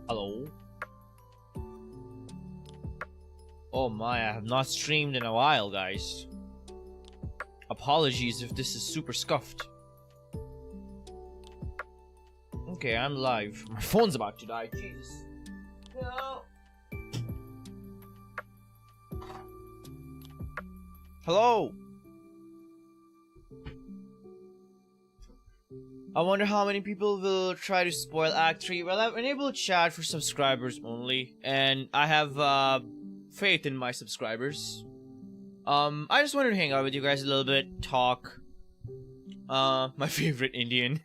Hello? Oh my, I have not streamed in a while, guys. Apologies if this is super scuffed. Okay, I'm live. My phone's about to die. Jesus. No. Hello? I wonder how many people will try to spoil Act 3. Well, I've enabled chat for subscribers only, and I have faith in my subscribers. I just wanted to hang out with you guys a little bit, talk. My favorite Indian.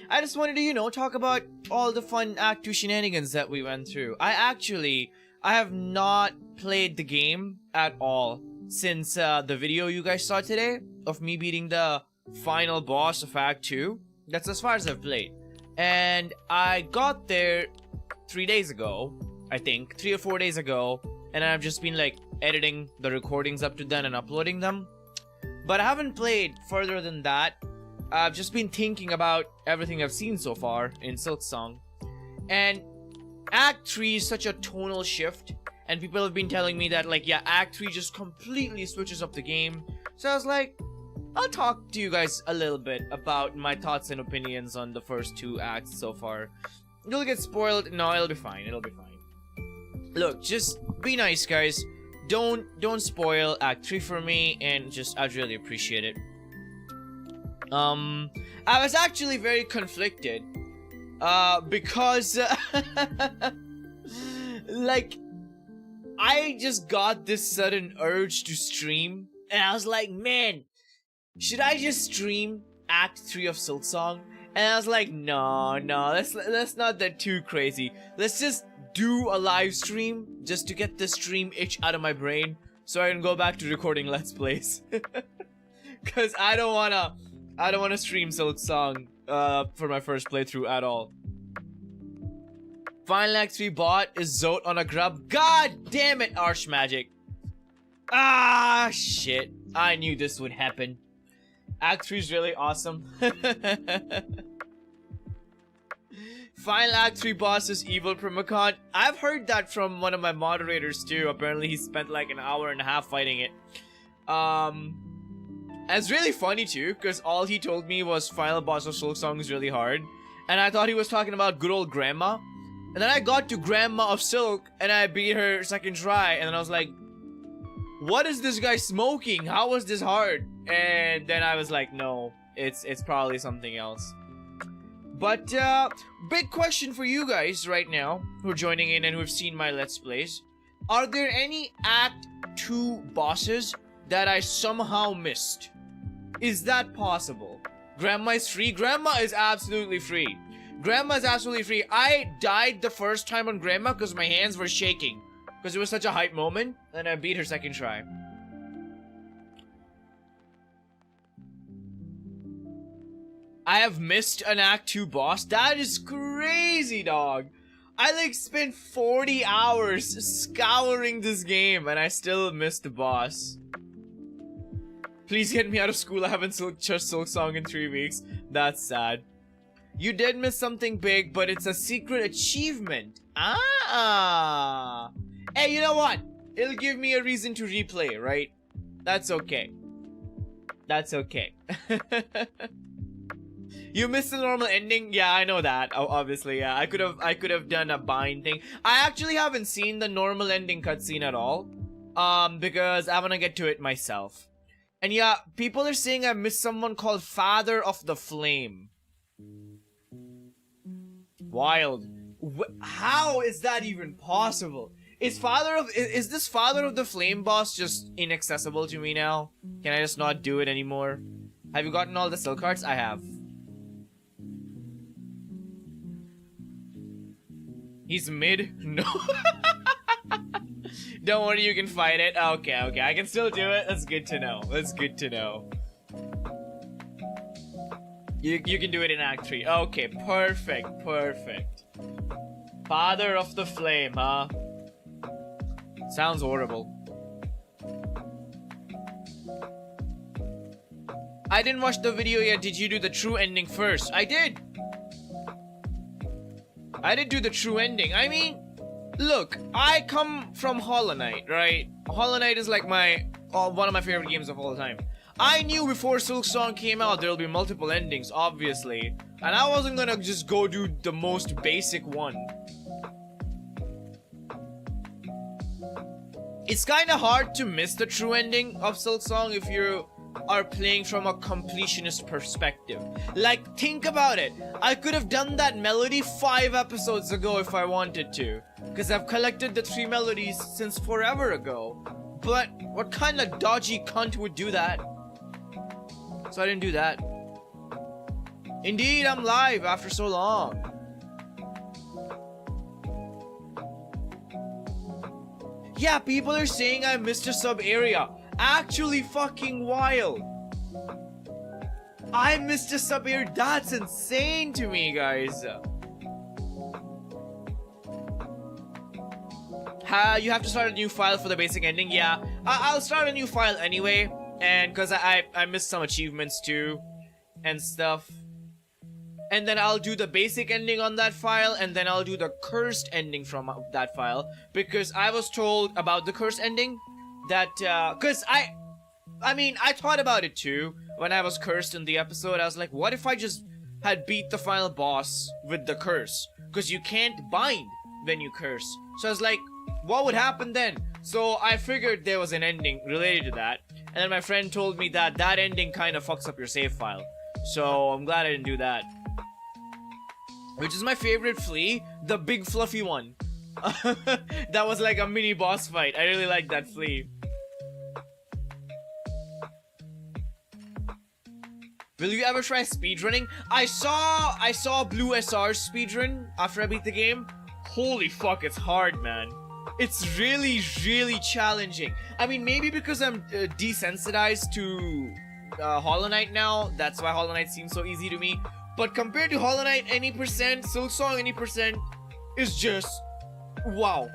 I just wanted to, you know, talk about all the fun Act 2 shenanigans that we went through. I have not played the game at all since the video you guys saw today of me beating the final boss of Act 2. That's as far as I've played. And I got there 3 days ago, I think, 3 or 4 days ago, and I've just been like editing the recordings up to then and uploading them. But I haven't played further than that. I've just been thinking about everything I've seen so far in Silksong. And Act 3 is such a tonal shift, and people have been telling me that, like, yeah, Act 3 just completely switches up the game. So I was like, I'll talk to you guys a little bit about my thoughts and opinions on the first 2 acts so far. You'll get spoiled. No, it'll be fine. It'll be fine. Look, just be nice, guys. Don't spoil Act 3 for me, and I'd really appreciate it. I was actually very conflicted, because, like, I just got this sudden urge to stream, and I was like, man, should I just stream Act 3 of Silksong? And I was like, no, let's not get too crazy. Let's just do a live stream just to get the stream itch out of my brain so I can go back to recording Let's Plays. Cause I don't wanna stream Silksong for my first playthrough at all. Final Act 3 bot is Zote on a grub. God damn it, Archmagic. Ah shit. I knew this would happen. Act 3 is really awesome. Final Act 3 boss is evil Primacon. I've heard that from one of my moderators too. Apparently he spent like an hour and a half fighting it. And it's really funny too, because all he told me was final boss of Silksong is really hard. And I thought he was talking about good old Grandma. And then I got to Grandma of Silk and I beat her second try. And then I was like, what is this guy smoking? How was this hard? And then I was like, no, it's probably something else. But, big question for you guys right now, who are joining in and who have seen my Let's Plays. Are there any Act 2 bosses that I somehow missed? Is that possible? Grandma is free? Grandma is absolutely free. Grandma is absolutely free. I died the first time on Grandma because my hands were shaking. Because it was such a hype moment, and I beat her second try. I have missed an Act 2 boss? That is crazy, dog. I like spent 40 hours scouring this game, and I still missed the boss. Please get me out of school. I haven't touched Silksong in 3 weeks. That's sad. You did miss something big, but it's a secret achievement. Ah. Hey, you know what? It'll give me a reason to replay, right? That's okay. That's okay. You missed the normal ending? Yeah, I know that. Oh, obviously, yeah. I could have done a bind thing. I actually haven't seen the normal ending cutscene at all. Because I wanna get to it myself. And yeah, people are saying I missed someone called Father of the Flame. Wild. How is that even possible? Is this Father of the Flame boss just inaccessible to me now? Can I just not do it anymore? Have you gotten all the silk hearts? I have. He's mid? No. Don't worry, you can fight it. Okay, I can still do it. That's good to know. That's good to know. You can do it in Act 3. Okay, perfect. Father of the Flame, huh? Sounds horrible. I didn't watch the video yet. Did you do the true ending first? I did. I did do the true ending. I mean, look, I come from Hollow Knight, right? Hollow Knight is like one of my favorite games of all time. I knew before Silksong came out there'll be multiple endings, obviously. And I wasn't gonna just go do the most basic one. It's kinda hard to miss the true ending of Silksong if you are playing from a completionist perspective. Like, think about it. I could have done that melody 5 episodes ago if I wanted to. Because I've collected the 3 melodies since forever ago. But what kind of dodgy cunt would do that? So I didn't do that. Indeed, I'm live after so long. Yeah, people are saying I missed a sub area. Actually fucking wild. I missed a sub area. That's insane to me, guys. You have to start a new file for the basic ending. Yeah, I'll start a new file anyway. And because I missed some achievements too. And stuff. And then I'll do the basic ending on that file, and then I'll do the cursed ending from that file. Because I was told about the cursed ending that, because I mean, I thought about it too when I was cursed in the episode. I was like, what if I just had beat the final boss with the curse? Because you can't bind when you curse. So I was like, what would happen then? So I figured there was an ending related to that. And then my friend told me that that ending kind of fucks up your save file. So I'm glad I didn't do that. Which is my favorite flea, the big fluffy one. That was like a mini boss fight. I really like that flea. Will you ever try speedrunning? I saw Blue SR's speedrun after I beat the game. Holy fuck, it's hard, man. It's really, really challenging. I mean, maybe because I'm desensitized to Hollow Knight now. That's why Hollow Knight seems so easy to me. But compared to Hollow Knight any percent, Silksong any percent is just wow.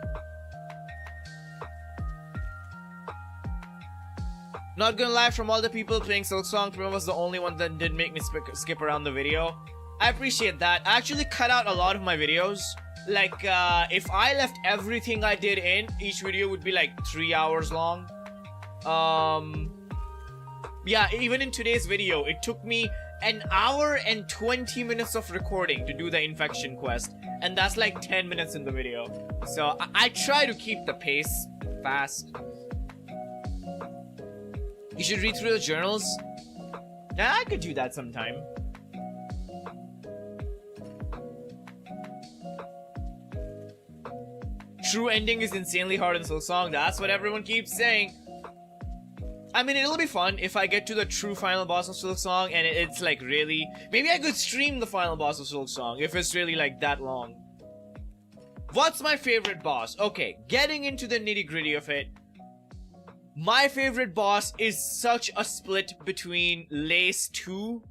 Not gonna lie, from all the people playing Silksong, Prima was the only one that didn't make me skip around the video. I appreciate that. I actually cut out a lot of my videos. Like, if I left everything I did in, each video would be like 3 hours long. Yeah, even in today's video, it took me an hour and 20 minutes of recording to do the infection quest. And that's like 10 minutes in the video. So I try to keep the pace fast. You should read through the journals. Yeah, I could do that sometime. True ending is insanely hard in Silksong. That's what everyone keeps saying. I mean, it'll be fun if I get to the true final boss of Silksong and it's like really... Maybe I could stream the final boss of Silksong if it's really like that long. What's my favorite boss? Okay, getting into the nitty-gritty of it. My favorite boss is such a split between Lace 2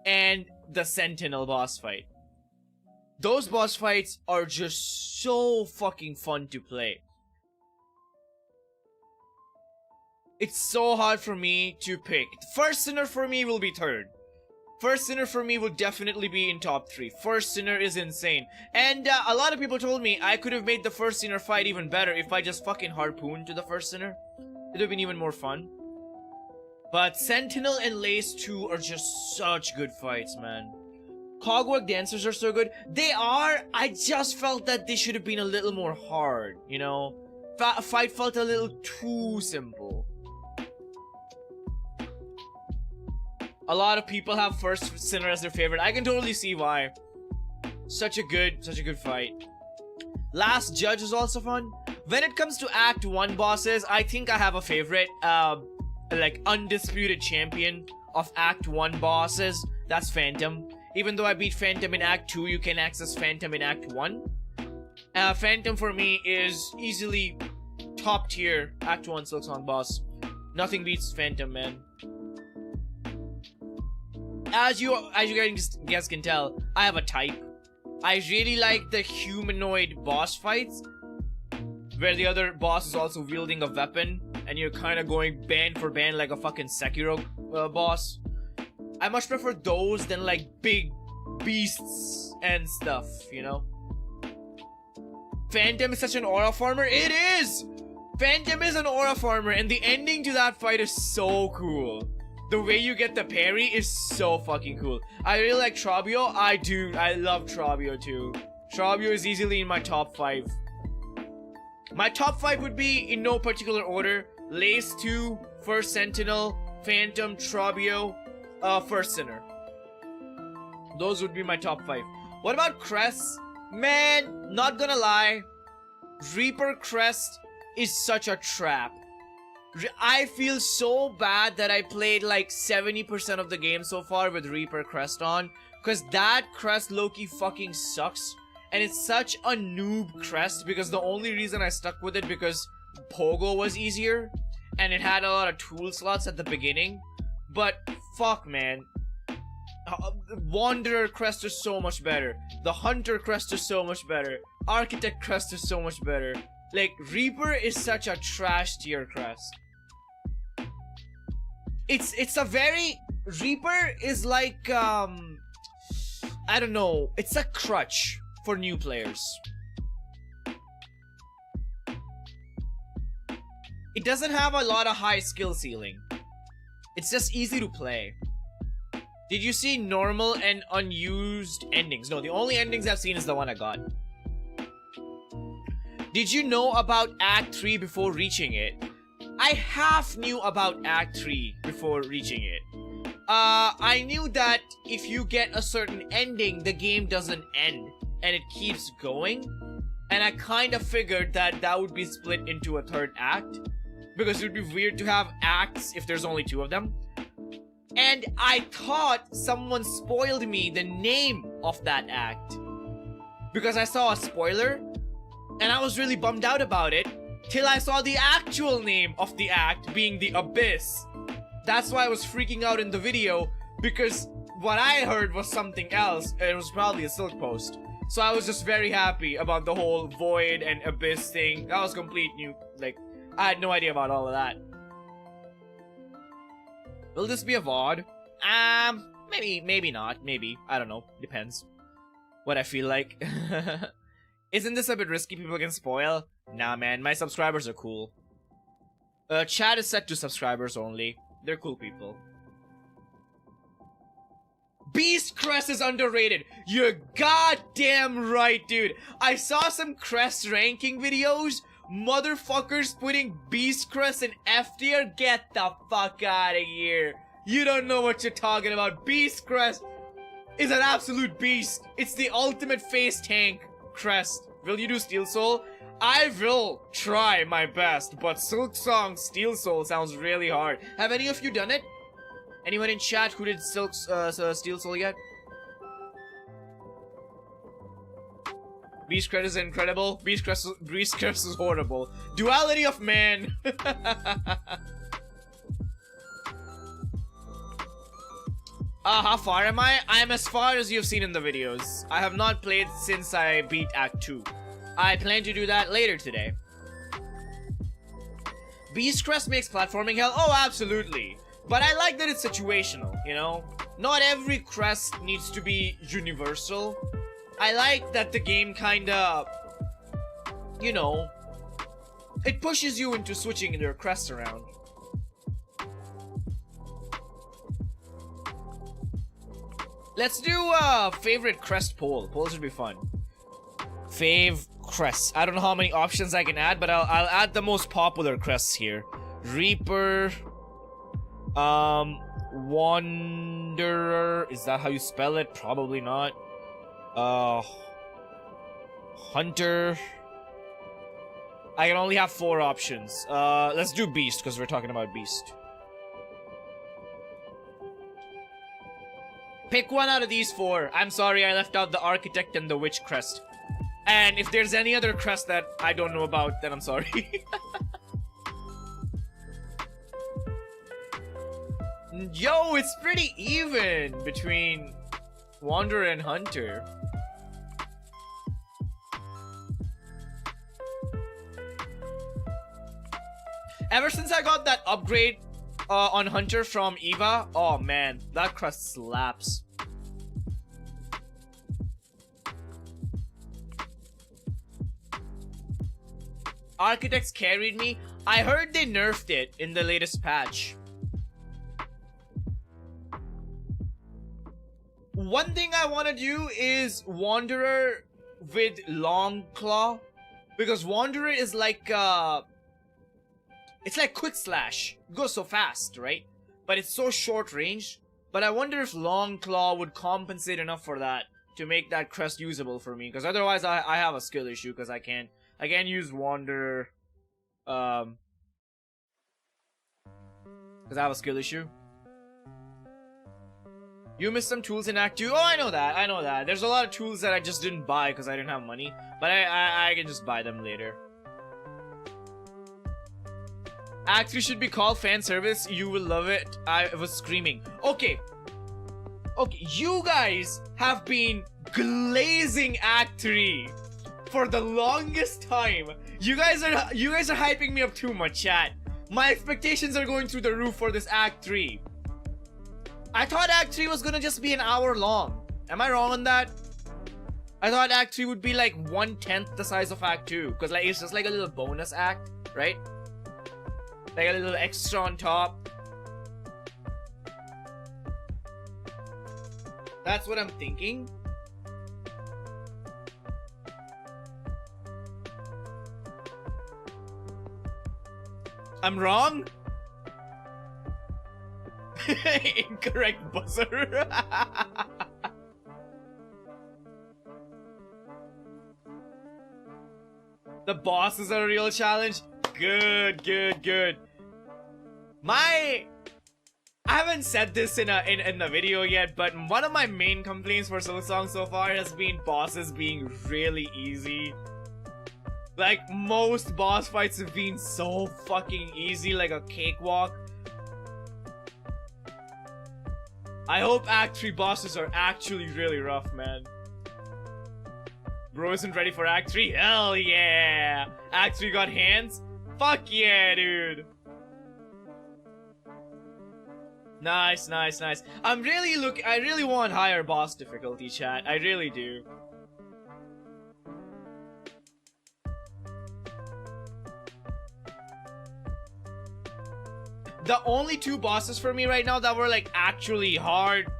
and the Sentinel boss fight. Those boss fights are just so fucking fun to play. It's so hard for me to pick. First Sinner for me will be third. First Sinner for me will definitely be in top 3. First Sinner is insane. And a lot of people told me I could have made the First Sinner fight even better if I just fucking harpooned to the First Sinner. It would have been even more fun. But Sentinel and Lace 2 are just such good fights, man. Cogwork Dancers are so good. They are. I just felt that they should have been a little more hard, you know? Fight felt a little too simple. A lot of people have First Sinner as their favorite. I can totally see why. Such a good fight. Last Judge is also fun. When it comes to Act 1 bosses, I think I have a favorite, like undisputed champion of Act 1 bosses. That's Phantom. Even though I beat Phantom in Act 2, you can access Phantom in Act 1. Phantom for me is easily top tier Act 1 Silksong boss. Nothing beats Phantom, man. As you guys can tell, I have a type. I really like the humanoid boss fights, where the other boss is also wielding a weapon, and you're kind of going band for band like a fucking Sekiro boss. I much prefer those than like big beasts and stuff, you know? Phantom is such an aura farmer. It is! Phantom is an aura farmer, and the ending to that fight is so cool. The way you get the parry is so fucking cool. I really like Trabio. I do. I love Trabio too. Trabio is easily in my top 5. My top 5 would be in no particular order. Lace 2, First Sentinel, Phantom, Trabio, First Sinner. Those would be my top 5. What about Crest? Man, not gonna lie. Reaper Crest is such a trap. I feel so bad that I played like 70% of the game so far with Reaper Crest on, because that crest low-key fucking sucks, and it's such a noob crest because the only reason I stuck with it because Pogo was easier and it had a lot of tool slots at the beginning. But fuck, man, Wanderer crest is so much better, the Hunter crest is so much better, Architect crest is so much better. Like, Reaper is such a trash tier crest. It's a very... Reaper is like, I don't know. It's a crutch for new players. It doesn't have a lot of high skill ceiling. It's just easy to play. Did you see normal and unused endings? No, the only endings I've seen is the one I got. Did you know about Act 3 before reaching it? I half knew about Act 3 before reaching it. I knew that if you get a certain ending, the game doesn't end, and it keeps going. And I kind of figured that that would be split into a third act, because it would be weird to have acts if there's only 2 of them. And I thought someone spoiled me the name of that act, because I saw a spoiler, and I was really bummed out about it, till I saw the actual name of the act being the Abyss. That's why I was freaking out in the video, because what I heard was something else, and it was probably a Silk post. So I was just very happy about the whole Void and Abyss thing. That was complete new, like, I had no idea about all of that. Will this be a VOD? Maybe not, maybe. I don't know, depends. What I feel like. Isn't this a bit risky? People can spoil? Nah, man, my subscribers are cool. Chat is set to subscribers only. They're cool people. Beast Crest is underrated. You're goddamn right, dude. I saw some Crest ranking videos. Motherfuckers putting Beast Crest in F tier. Get the fuck out of here. You don't know what you're talking about. Beast Crest is an absolute beast. It's the ultimate face tank crest. Will you do Steel Soul? I will try my best, but Silksong Steel Soul sounds really hard. Have any of you done it? Anyone in chat who did Steel Soul yet? Beast Crest is incredible. Beast Crest is horrible. Duality of man. How far am I? I'm as far as you've seen in the videos. I have not played since I beat Act 2. I plan to do that later today. Beast Crest makes platforming hell? Oh, absolutely. But I like that it's situational, you know? Not every crest needs to be universal. I like that the game kinda, you know, it pushes you into switching your crests around. Let's do a favorite crest poll. Polls would be fun. Fave crests. I don't know how many options I can add, but I'll add the most popular crests here. Reaper. Wanderer. Is that how you spell it? Probably not. Hunter. I can only have 4 options. Let's do Beast, because we're talking about Beast. Pick one out of these 4. I'm sorry I left out the Architect and the Witch crest. And if there's any other crest that I don't know about, then I'm sorry. Yo, it's pretty even between Wanderer and Hunter. Ever since I got that upgrade on Hunter from Eva, oh man, that crest slaps. Architects carried me. I heard they nerfed it in the latest patch. One thing I want to do is Wanderer with Long Claw, because Wanderer is like it's like Quick Slash. It goes so fast, right? But it's so short range. But I wonder if Long Claw would compensate enough for that to make that crest usable for me, because otherwise I have a skill issue, because I can't use Wanderer because I have a skill issue. You missed some tools in Act 2. Oh, I know that. There's a lot of tools that I just didn't buy because I didn't have money. But I can just buy them later. Act 3 should be called fan service. You will love it. I was screaming. Okay, you guys have been glazing Act 3 for the longest time. You guys are hyping me up too much, chat. My expectations are going through the roof for this Act 3. I thought Act 3 was gonna just be an hour long. Am I wrong on that? I thought Act 3 would be like 1/10 the size of Act 2. Because like it's just like a little bonus act, right? Like a little extra on top. That's what I'm thinking. I'm wrong? Incorrect buzzer. The boss is a real challenge. Good. I haven't said this in the video yet, but one of my main complaints for Silksong so far has been bosses being really easy. Like, most boss fights have been so fucking easy, like a cakewalk. I hope Act 3 bosses are actually really rough, man. Bro isn't ready for Act 3? Hell yeah! Act 3 got hands? Fuck yeah, dude! Nice. I really want higher boss difficulty, chat. I really do. The only two bosses for me right now that were like actually hard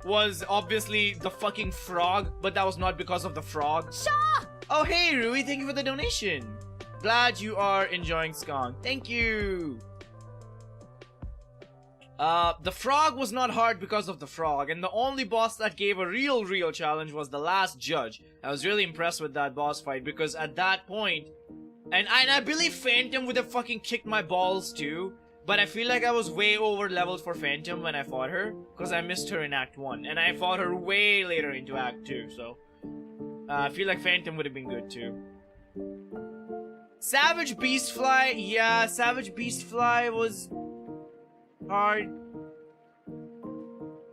was obviously the fucking frog, but that was not because of the frog. Shaw! Oh hey Rui, thank you for the donation. Glad you are enjoying Skong. Thank you. The frog was not hard because of the frog, and the only boss that gave a real challenge was the last judge. I was really impressed with that boss fight, because at that point, and I believe Phantom would have fucking kicked my balls too, but I feel like I was way over leveled for Phantom when I fought her, because I missed her in Act 1, and I fought her way later into Act 2, so I feel like Phantom would have been good too. Savage Beastfly, yeah, Savage Beastfly was hard.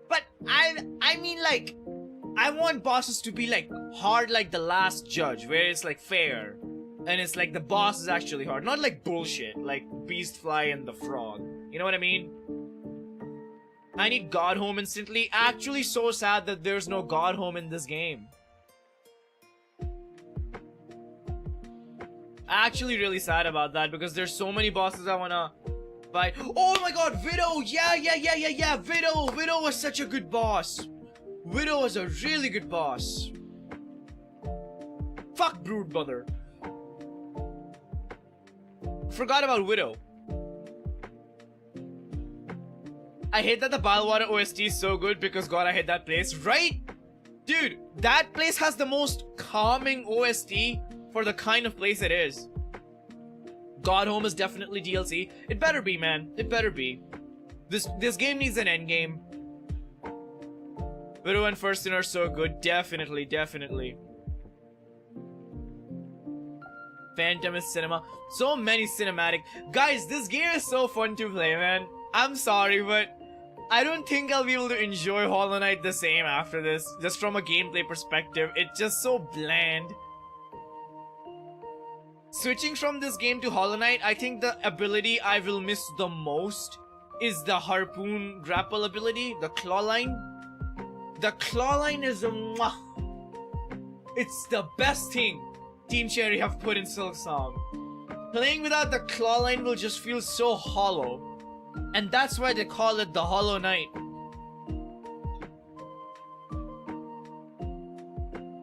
But I mean, like, I want bosses to be like hard like the last judge, where it's like fair. And it's like the boss is actually hard. Not like bullshit, like Beastfly and the Frog. You know what I mean? I need God Home instantly. Actually so sad that there's no God Home in this game. Actually really sad about that, because there's so many bosses I wanna fight. Oh my god, Widow! Yeah. Widow was such a good boss. Widow was a really good boss. Fuck Broodmother. Forgot about Widow. I hate that the Balwater OST is so good, because god, I hate that place, right? Dude, that place has the most calming OST for the kind of place it is. God Home is definitely DLC. It better be, man. It better be. This game needs an endgame. Widow and First Sin are so good. Definitely. Phantom is cinema. So many cinematic. Guys, this game is so fun to play, man. I'm sorry, but I don't think I'll be able to enjoy Hollow Knight the same after this. Just from a gameplay perspective, it's just so bland. Switching from this game to Hollow Knight, I think the ability I will miss the most is the harpoon grapple ability, the claw line. The claw line is a mwah. It's the best thing Team Cherry have put in Silksong. Playing without the claw line will just feel so hollow. And that's why they call it the Hollow Knight.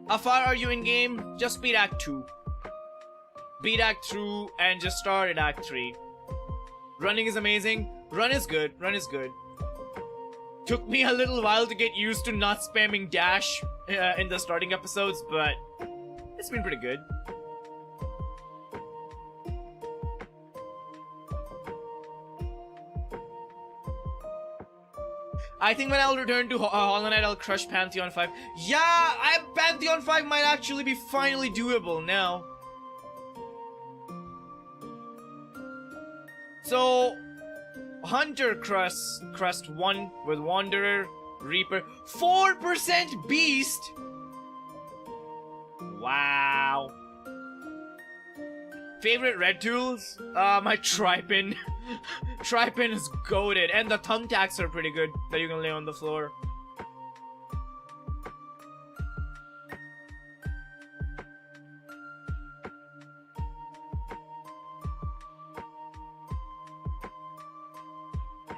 How far are you in game? Just beat Act 2. Beat Act 2 and just start at Act 3. Running is amazing. Run is good. Run is good. Took me a little while to get used to not spamming dash in the starting episodes, but it's been pretty good. I think when I'll return to Hollow Knight, I'll crush Pantheon 5. Yeah, Pantheon 5 might actually be finally doable now. So, Hunter Crust 1 with Wanderer, Reaper, 4% Beast! Wow. Favorite red tools? My Tripin. Tripin is goated, and the thumbtacks are pretty good that you can lay on the floor.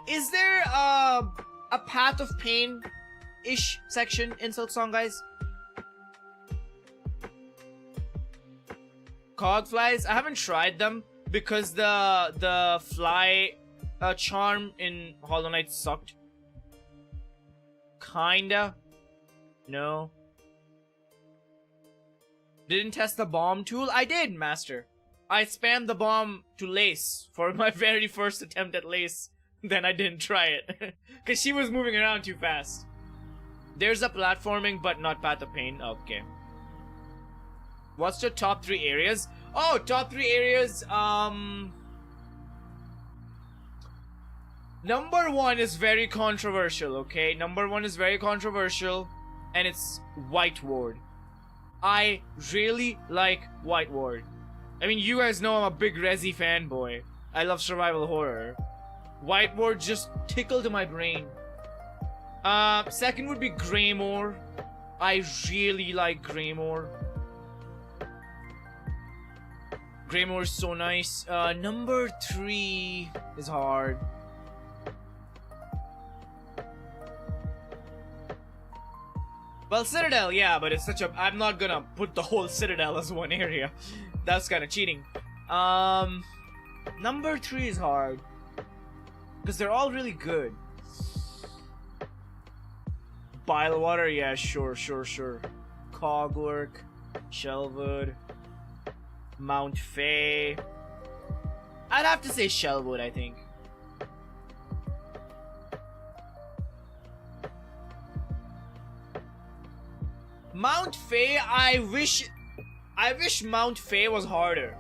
Is there a Path of Pain-ish section in Silksong, guys? Cogflies? I haven't tried them because the fly charm in Hollow Knight sucked. Kinda. No. Didn't test the bomb tool? I did, Master. I spammed the bomb to Lace for my very first attempt at Lace. Then I didn't try it. Because she was moving around too fast. There's a platforming, but not Path of Pain. Okay. What's the top 3 areas? Oh, top 3 areas. Number 1 is very controversial, okay? Number 1 is very controversial. And it's White Ward. I really like White Ward. I mean, you guys know I'm a big Resi fanboy. I love survival horror. White Ward just tickled my brain. Second would be Greymore. I really like Greymore. Greymore is so nice. Number 3 is hard. Well, Citadel, yeah, but it's such a... I'm not gonna put the whole Citadel as one area. That's kind of cheating. Number 3 is hard. Because they're all really good. Bilewater, yeah, sure. Cogwork, Shellwood, Mount Fay. I'd have to say Shellwood, I think. Mount Fay, I wish Mount Fay was harder.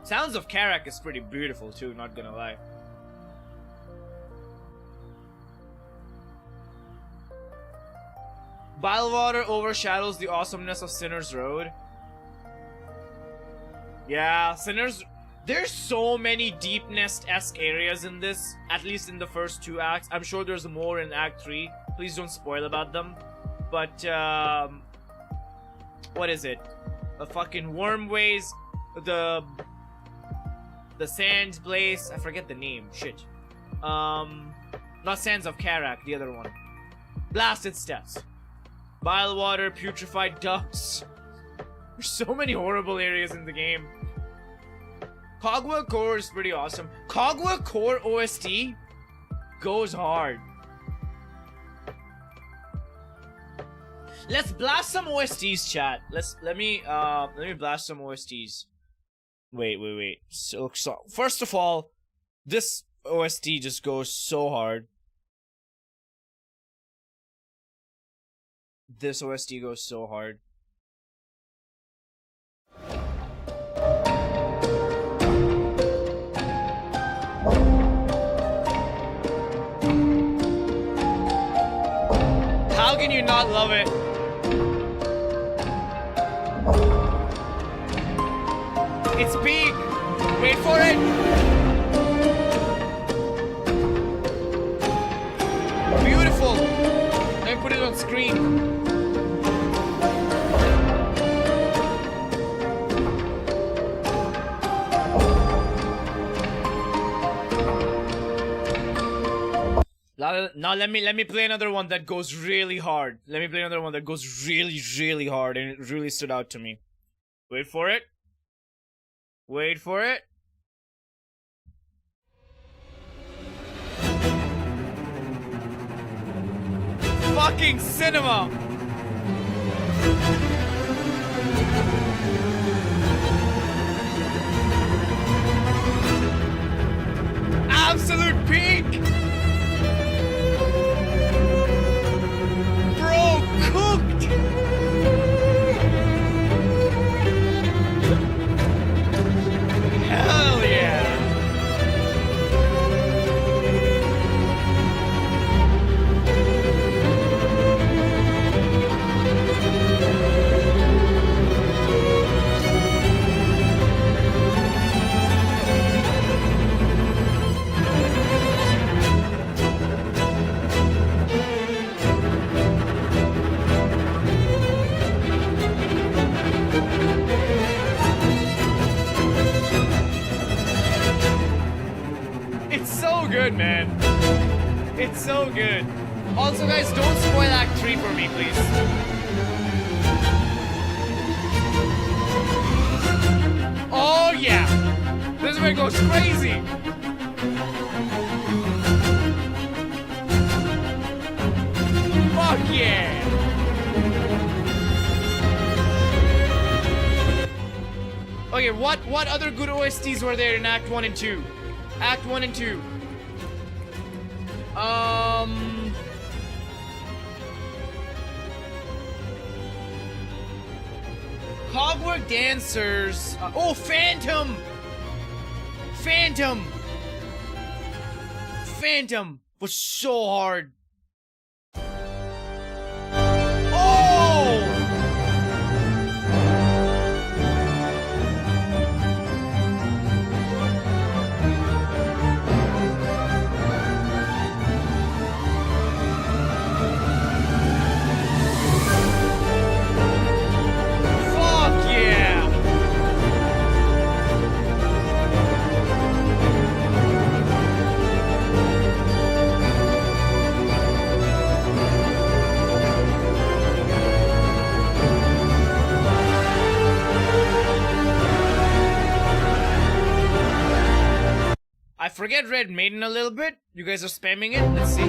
Sounds of Karak is pretty beautiful too, not gonna lie. Bilewater overshadows the awesomeness of Sinner's Road. Yeah, there's so many Deep Nest-esque areas in this, at least in the first 2 acts. I'm sure there's more in Act 3. Please don't spoil about them. But, what is it? The fucking Wormways, the Sands place, I forget the name, shit. Not Sands of Karak, the other one. Blasted Steps. Bilewater, Putrefied Ducks. There's so many horrible areas in the game. Cogwork Core is pretty awesome. Cogwork Core OST goes hard. Let's blast some OSTs, chat. Let me blast some OSTs. Wait. Silksong. First of all, this OST just goes so hard. This OST goes so hard. How can you not love it? It's big. Wait for it. Beautiful. Let me put it on screen. Now let me play another one that goes really hard. Let me play another one that goes really hard, and it really stood out to me. Wait for it. Wait for it. Fucking cinema! Absolute peak! Bro, cooked! Hell yeah! It's so good, man. It's so good. Also, guys, don't spoil Act 3 for me, please. Oh, yeah. This is where it goes crazy. Fuck yeah. Okay, what other good OSTs were there in Act 1 and 2? Act 1 and 2. Cogwork Dancers. Oh, Phantom! Phantom! Phantom was so hard. Oh! I forget Red Maiden a little bit. You guys are spamming it. Let's see.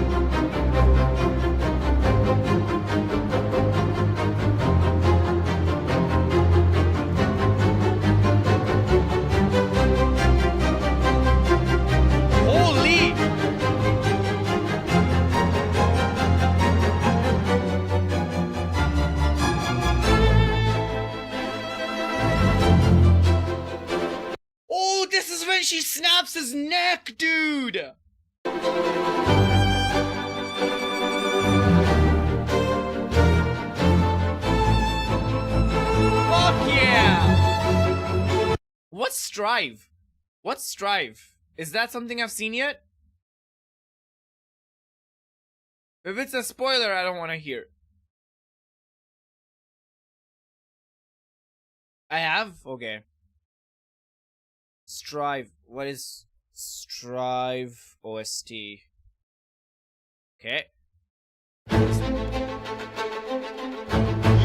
Holy! Oh, this is when she snaps his neck, dude! Fuck yeah! What's Strive? What's Strive? Is that something I've seen yet? If it's a spoiler, I don't want to hear. I have? Okay. Strive. What is Strive OST? Okay.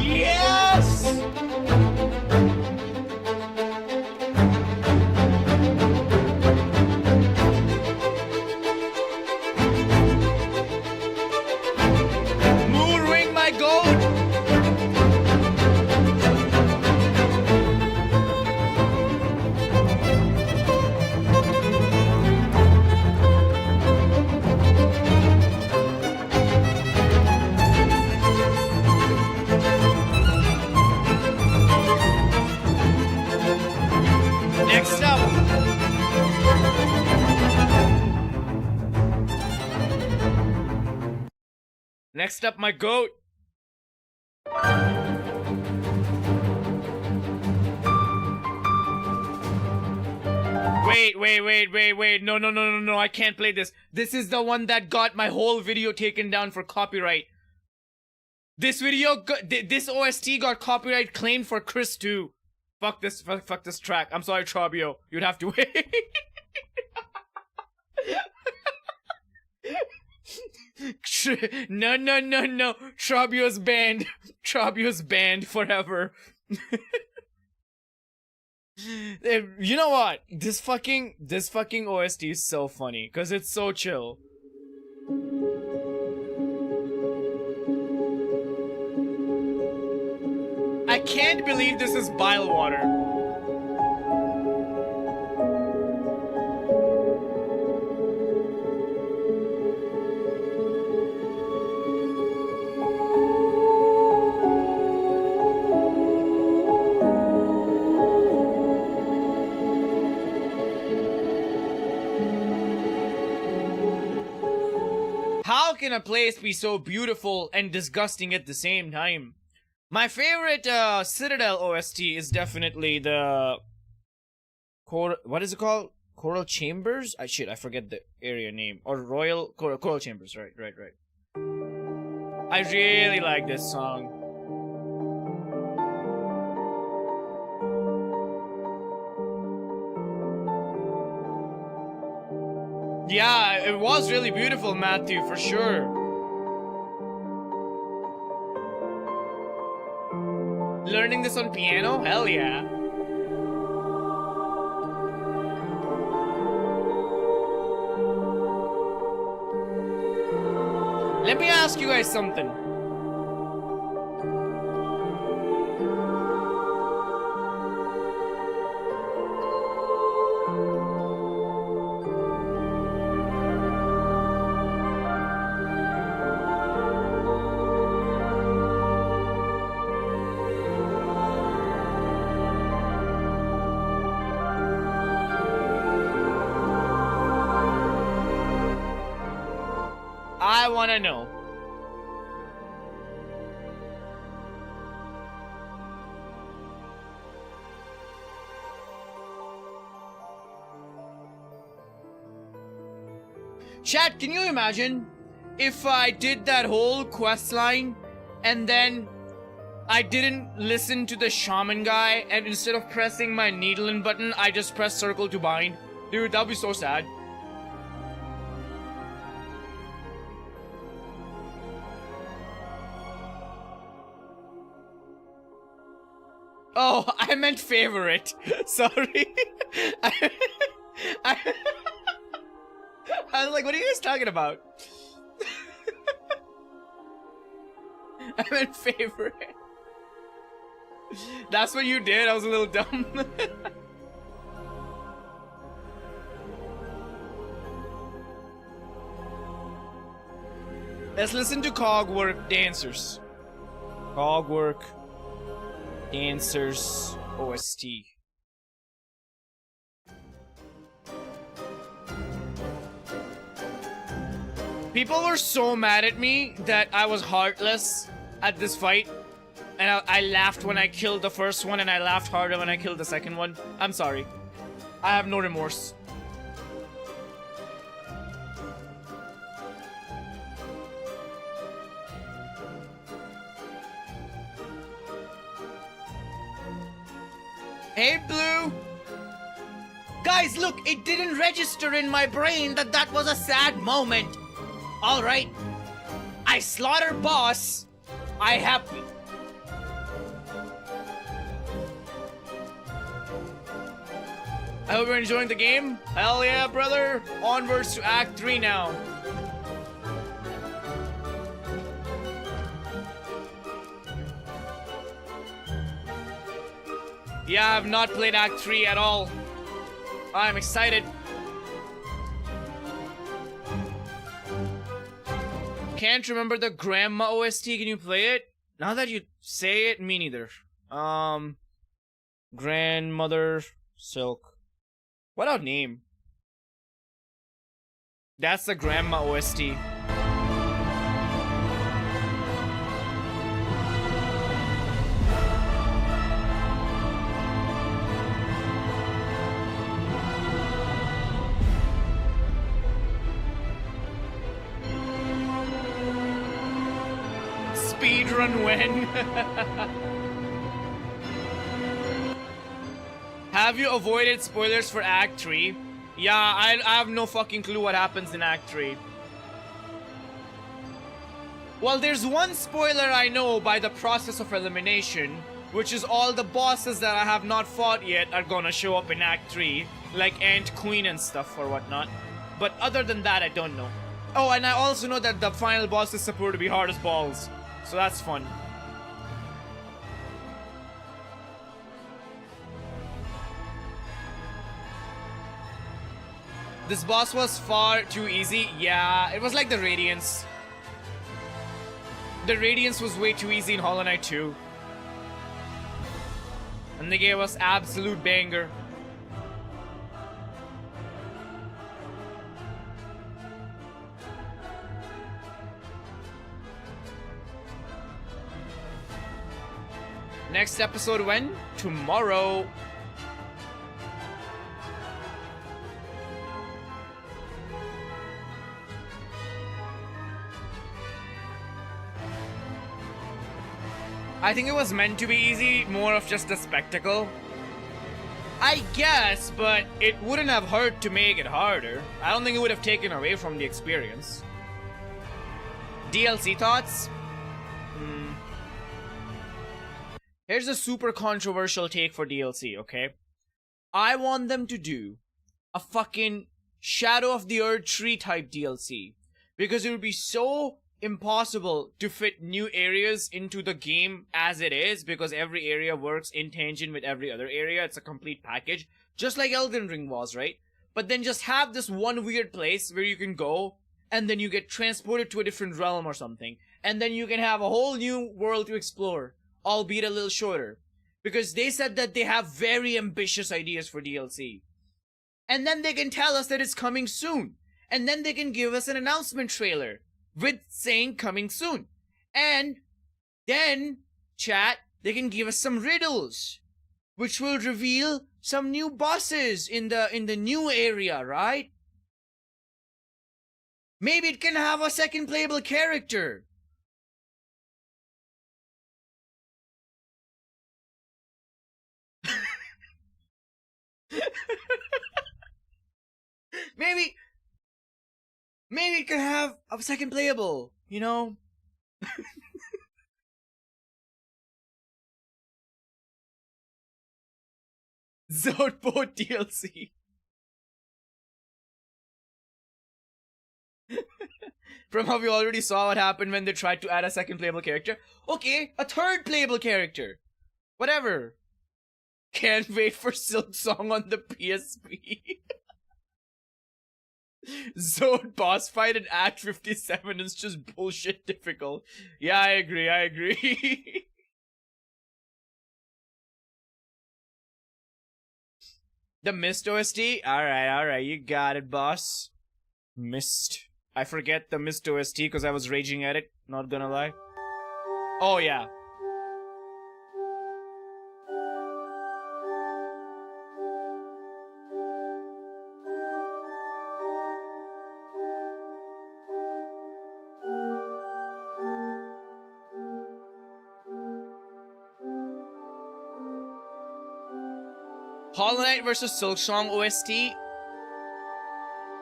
Yes! Moonwing, my goat! Next up. Next up, my goat. Wait. No. I can't play this. This is the one that got my whole video taken down for copyright. This OST got copyright claimed for Chris too. Fuck this track. I'm sorry, Trabio. You'd have to wait. No, no, no, no. Trabio's banned. Trabio's banned forever. You know what? This fucking OST is so funny because it's so chill. I can't believe this is bile water. How can a place be so beautiful and disgusting at the same time? My favorite Citadel OST is definitely the what is it called? Coral Chambers? I forget the area name. Or Royal Coral Chambers, right. I really like this song. Yeah, it was really beautiful, Matthew, for sure. Learning this on piano? Hell yeah. Let me ask you guys something. I wanna know. Chat, can you imagine if I did that whole quest line and then I didn't listen to the shaman guy and instead of pressing my needle in button, I just pressed circle to bind? Dude, that'd be so sad. Oh, I meant favorite. Sorry. I was like, what are you guys talking about? I meant favorite. That's what you did? I was a little dumb. Let's listen to Cogwork Dancers. Cogwork Dancers OST. People were so mad at me that I was heartless at this fight. And I laughed when I killed the first one and I laughed harder when I killed the second one. I'm sorry. I have no remorse. Hey, Blue! Guys, look, it didn't register in my brain that that was a sad moment. Alright. I slaughter boss. I happy. I hope you're enjoying the game. Hell yeah, brother. Onwards to Act 3 now. Yeah, I have not played Act 3 at all. I'm excited. Can't remember the Grandma OST. Can you play it? Now that you say it, me neither. Grandmother Silk. What a name. That's the Grandma OST. Speedrun when? Have you avoided spoilers for Act 3? Yeah, I have no fucking clue what happens in Act 3. Well, there's one spoiler I know by the process of elimination, which is all the bosses that I have not fought yet are gonna show up in Act 3, like Ant Queen and stuff or whatnot. But other than that, I don't know. Oh, and I also know that the final boss is supposed to be hard as balls, so that's fun. This boss was far too easy. Yeah, it was like the Radiance. The Radiance was way too easy in Hollow Knight 2. And they gave us absolute banger. Next episode when? Tomorrow. I think it was meant to be easy, more of just a spectacle. I guess, but it wouldn't have hurt to make it harder. I don't think it would have taken away from the experience. DLC thoughts? Here's a super controversial take for DLC, okay? I want them to do a fucking Shadow of the Earth Tree type DLC. Because it would be so impossible to fit new areas into the game as it is, because every area works in tangent with every other area. It's a complete package, just like Elden Ring was, right? But then just have this one weird place where you can go and then you get transported to a different realm or something, and then you can have a whole new world to explore, albeit a little shorter, because they said that they have very ambitious ideas for DLC. And then they can tell us that it's coming soon, and then they can give us an announcement trailer with saying coming soon. And then, chat, they can give us some riddles, which will reveal some new bosses in the new area, right? Maybe it can have a second playable character. Maybe it can have a second playable, you know? Zodboat DLC. From how we already saw what happened when they tried to add a second playable character. Okay, a third playable character. Whatever. Can't wait for Silksong on the PSP. Zone boss fight in Act 57 is just bullshit difficult. Yeah, I agree. The Mist OST? Alright, you got it, boss. Mist. I forget the Mist OST because I was raging at it, not gonna lie. Oh yeah. Hollow Knight versus Silksong OST.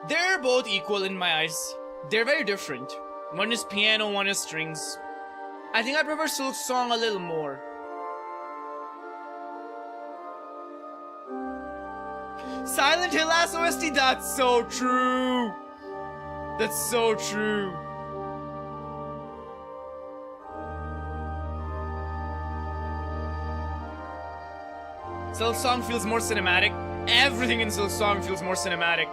They're both equal in my eyes. They're very different. One is piano, one is strings. I think I prefer Silksong a little more. Silent Hill as OST, that's so true. That's so true. Silksong feels more cinematic. Everything in Silksong feels more cinematic.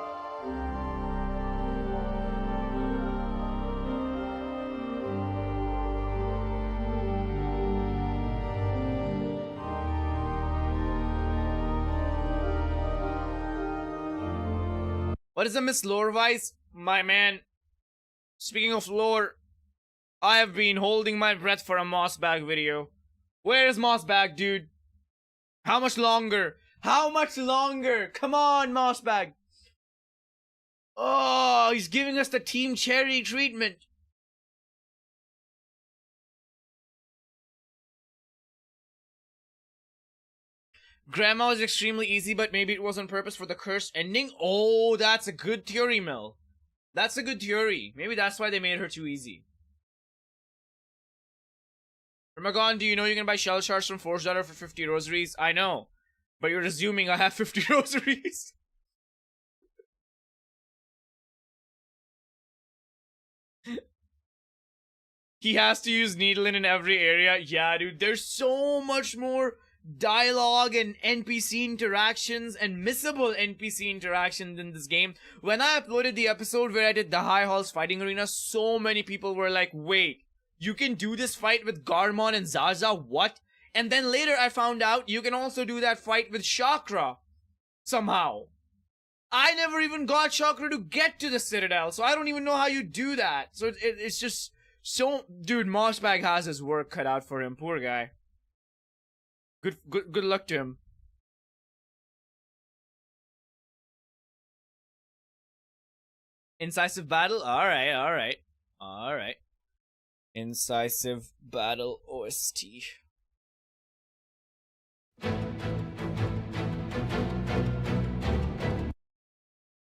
What is a Miss Lore-wise? My man, speaking of lore, I have been holding my breath for a Mossbag video. Where is Mossbag, dude? How much longer? How much longer? Come on, Mossbag. Oh, he's giving us the Team Cherry treatment. Grandma was extremely easy, but maybe it was on purpose for the cursed ending? Oh, that's a good theory, Mel. That's a good theory. Maybe that's why they made her too easy. Primacon, do you know you can buy shell shards from Forge Daughter for 50 rosaries? I know. But you're assuming I have 50 rosaries. He has to use Needlin in every area. Yeah, dude, there's so much more dialogue and NPC interactions and missable NPC interactions in this game. When I uploaded the episode where I did the High Halls fighting arena, so many people were like, wait, you can do this fight with Garmon and Zaza? What? And then later I found out you can also do that fight with Chakra. Somehow. I never even got Chakra to get to the Citadel, so I don't even know how you do that. So it's just so... Dude, Mossbag has his work cut out for him. Poor guy. Good luck to him. Incisive battle? Alright. Incisive battle OST.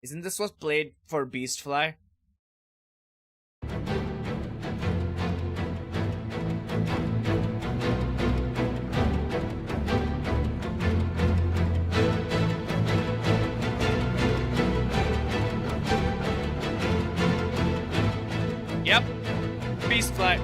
Isn't this what's played for Beastfly? Yep. Beastfly.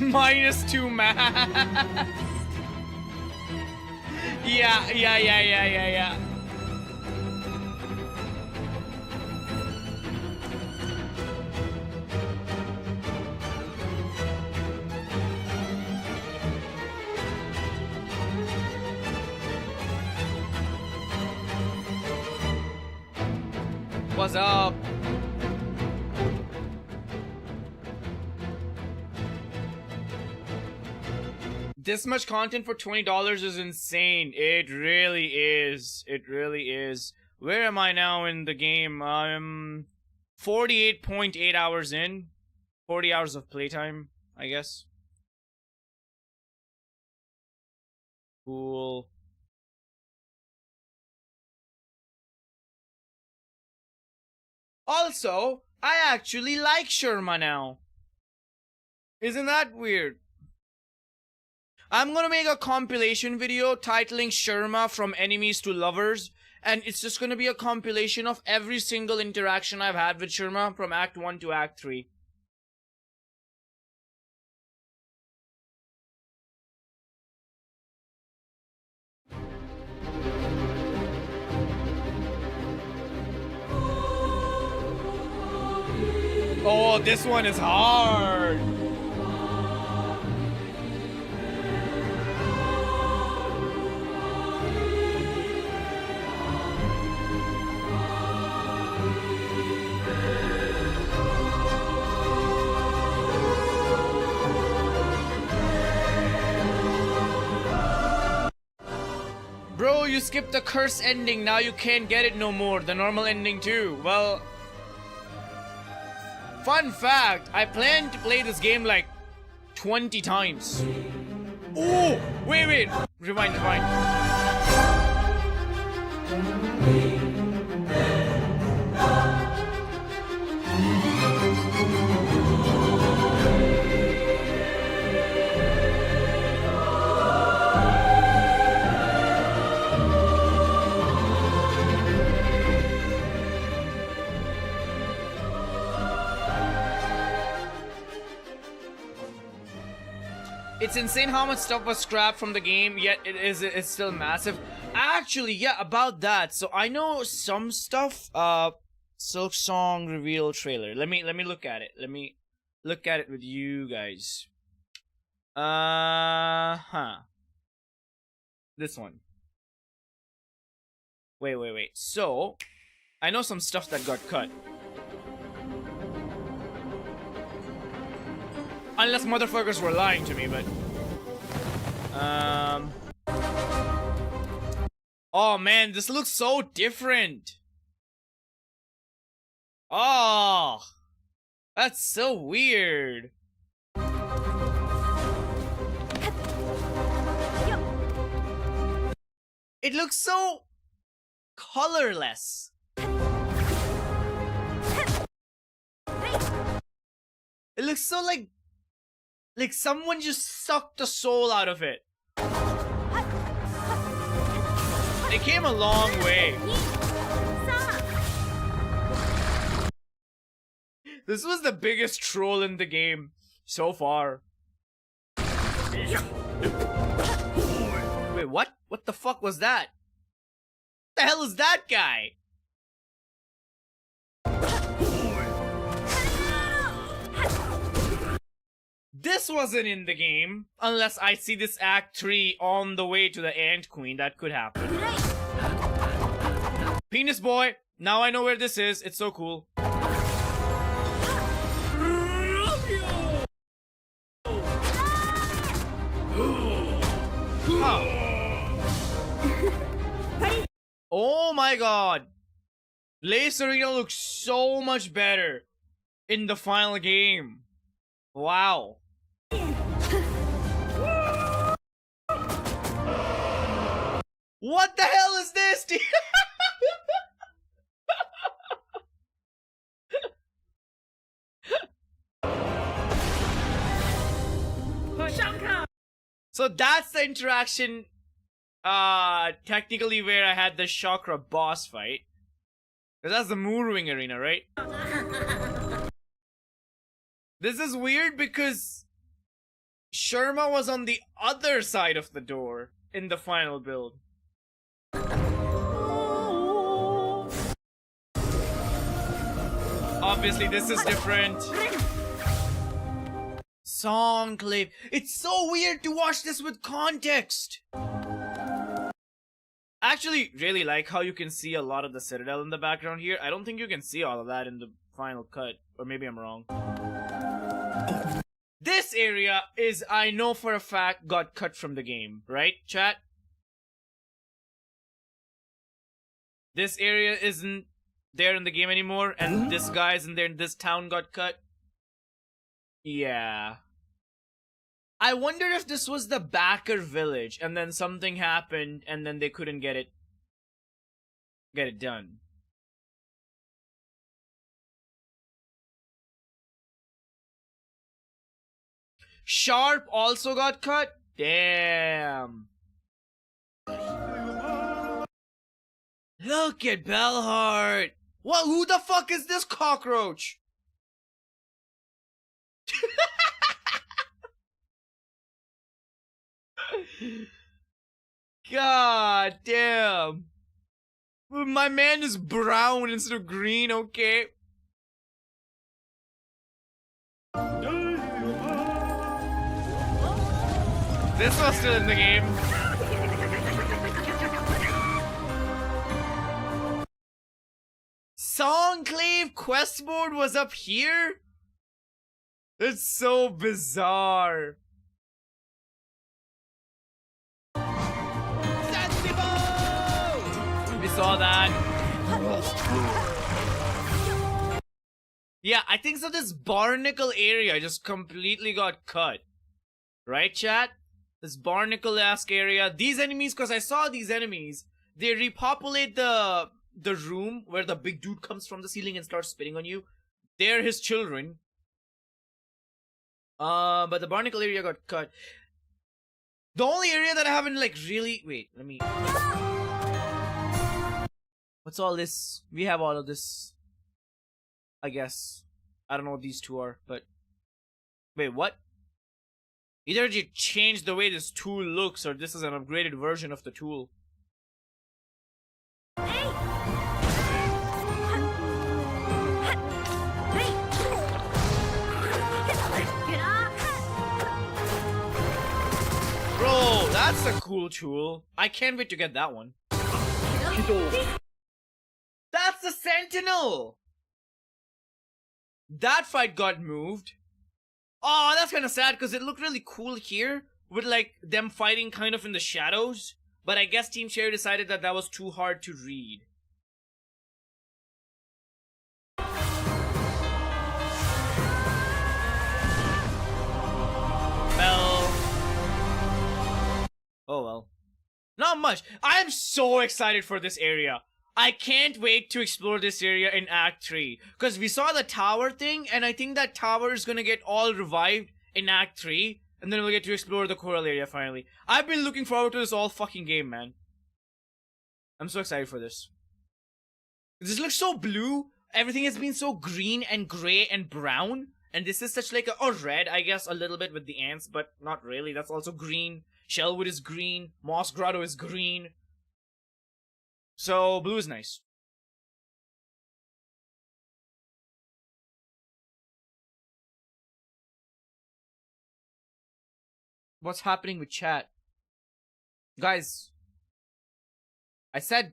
-2 math. Yeah. What's up? This much content for $20 is insane. It really is. It really is. Where am I now in the game? I'm 48.8 hours in. 40 hours of playtime, I guess. Cool. Also, I actually like Sherma now. Isn't that weird? I'm gonna make a compilation video titling Sherma from enemies to lovers, and it's just gonna be a compilation of every single interaction I've had with Sherma from Act 1 to Act 3. Oh, this one is hard! Bro, you skipped the curse ending, now you can't get it no more. The normal ending too. Well... Fun fact, I plan to play this game like 20 times. Oh! Wait. Rewind. It's insane how much stuff was scrapped from the game, yet it's still massive. Actually, yeah, about that. So I know some stuff. Silksong reveal trailer. Let me look at it. Let me look at it with you guys. This one. Wait. So I know some stuff that got cut. Unless motherfuckers were lying to me, but... Oh man, this looks so different! Oh! That's so weird. It looks so colorless. It looks so like someone just sucked the soul out of it. They came a long way. This was the biggest troll in the game so far. Wait, what? What the fuck was that? What the hell is that guy? This wasn't in the game. Unless I see this Act 3 on the way to the Ant Queen. That could happen. Penis boy. Now I know where this is. It's so cool. Oh my god. Lace Arena looks so much better in the final game. Wow. What the hell is this? So that's the interaction, technically where I had the Chakra boss fight. Because that's the Moonwing Arena, right? This is weird because Sharma was on the other side of the door in the final build. Obviously, this is different. Songclave. It's so weird to watch this with context. I actually really like how you can see a lot of the Citadel in the background here. I don't think you can see all of that in the final cut. Or maybe I'm wrong. This area is, I know for a fact, got cut from the game. Right, chat? This area isn't there in the game anymore. And this guy isn't there in this town got cut. Yeah. I wonder if this was the backer village and then something happened and then they couldn't get it done. Sharp also got cut? Damn. Look at Bellheart. What? Who the fuck is this cockroach? God damn. My man is brown instead of green, okay? This was still in the game. Songclave quest mode was up here? It's so bizarre. We saw that. Yeah, I think so. This Barnacle area just completely got cut. Right, chat? This Barnacle-esque area. These enemies, because I saw these enemies, they repopulate the room where the big dude comes from the ceiling and starts spitting on you. They're his children. But the Barnacle area got cut. The only area that I haven't like really... Wait, let me... What's all this? We have all of this. I guess. I don't know what these two are, but... Wait, what? Either you change the way this tool looks or this is an upgraded version of the tool. Bro, that's a cool tool. I can't wait to get that one. That's the Sentinel! That fight got moved. Oh, that's kind of sad because it looked really cool here with like them fighting kind of in the shadows. But I guess Team Cherry decided that that was too hard to read. not much. I am so excited for this area. I can't wait to explore this area in Act 3. Because we saw the tower thing, and I think that tower is gonna get all revived in Act 3. And then we'll get to explore the coral area finally. I've been looking forward to this all fucking game, man. I'm so excited for this. This looks so blue. Everything has been so green and grey and brown. And this is such like a... or red, I guess, a little bit with the ants, but not really. That's also green. Shellwood is green. Moss Grotto is green. So, blue is nice. What's happening with chat? Guys, I said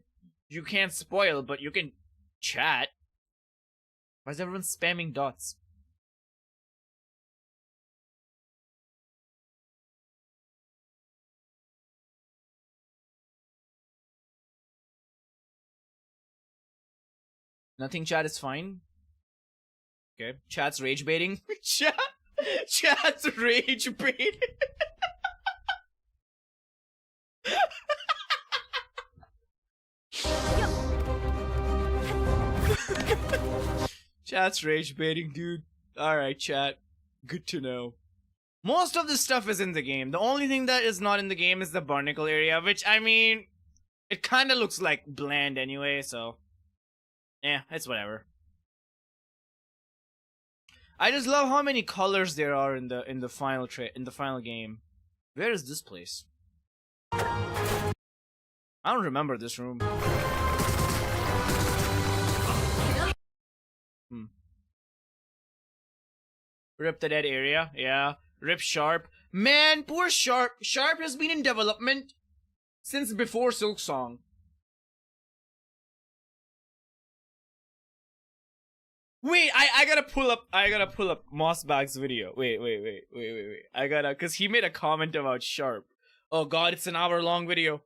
you can't spoil, but you can chat. Why is everyone spamming dots? Nothing, chat is fine. Okay, chat's rage baiting. Chat's rage baiting. Chat's rage baiting, dude. Alright, chat. Good to know. Most of the stuff is in the game. The only thing that is not in the game is the barnacle area, which, I mean, it kind of looks like bland anyway, so... yeah, it's whatever. I just love how many colors there are in the final game. Where is this place? I don't remember this room. Rip the dead area, yeah. Rip Sharp. Man, poor Sharp. Sharp has been in development since before Silksong. Wait, I gotta pull up Mossbag's video. Wait. Cause he made a comment about Sharp. Oh god, it's an hour-long video.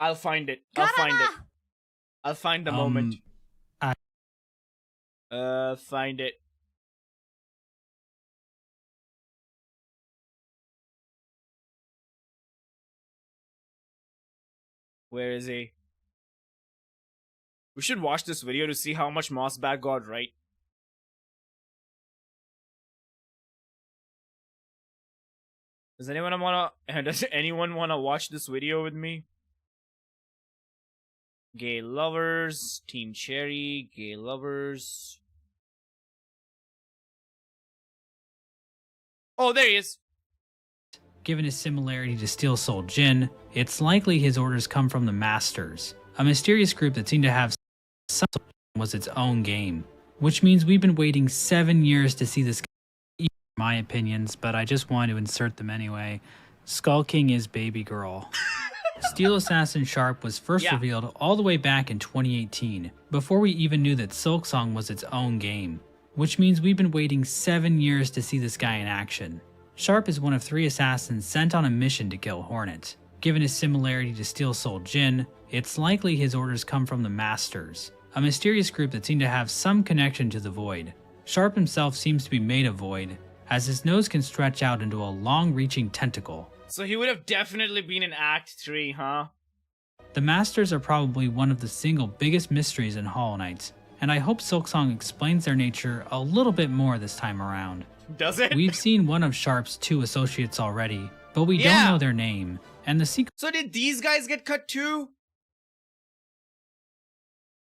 I'll find it. I'll find the moment. Find it. Where is he? We should watch this video to see how much Mossbag got right. Does anyone wanna watch this video with me? Gay lovers, Team Cherry, gay lovers. Oh, there he is. Given his similarity to Steel Soul Jin, it's likely his orders come from the Masters, a mysterious group that seemed to have something was its own game, which means we've been waiting 7 years to see this. My opinions, but I just wanted to insert them anyway. Skull King is baby girl. Steel Assassin Sharp was first revealed all the way back in 2018, before we even knew that Silksong was its own game, which means we've been waiting 7 years to see this guy in action. Sharp is one of 3 assassins sent on a mission to kill Hornet. Given his similarity to Steel Soul Jin, it's likely his orders come from the Masters, a mysterious group that seemed to have some connection to the Void. Sharp himself seems to be made of Void, as his nose can stretch out into a long-reaching tentacle. So he would have definitely been in Act 3, huh? The Masters are probably one of the single biggest mysteries in Hollow Knight, and I hope Silksong explains their nature a little bit more this time around. Does it? We've seen one of Sharp's 2 associates already, but we don't know their name, and the sequence. So did these guys get cut too?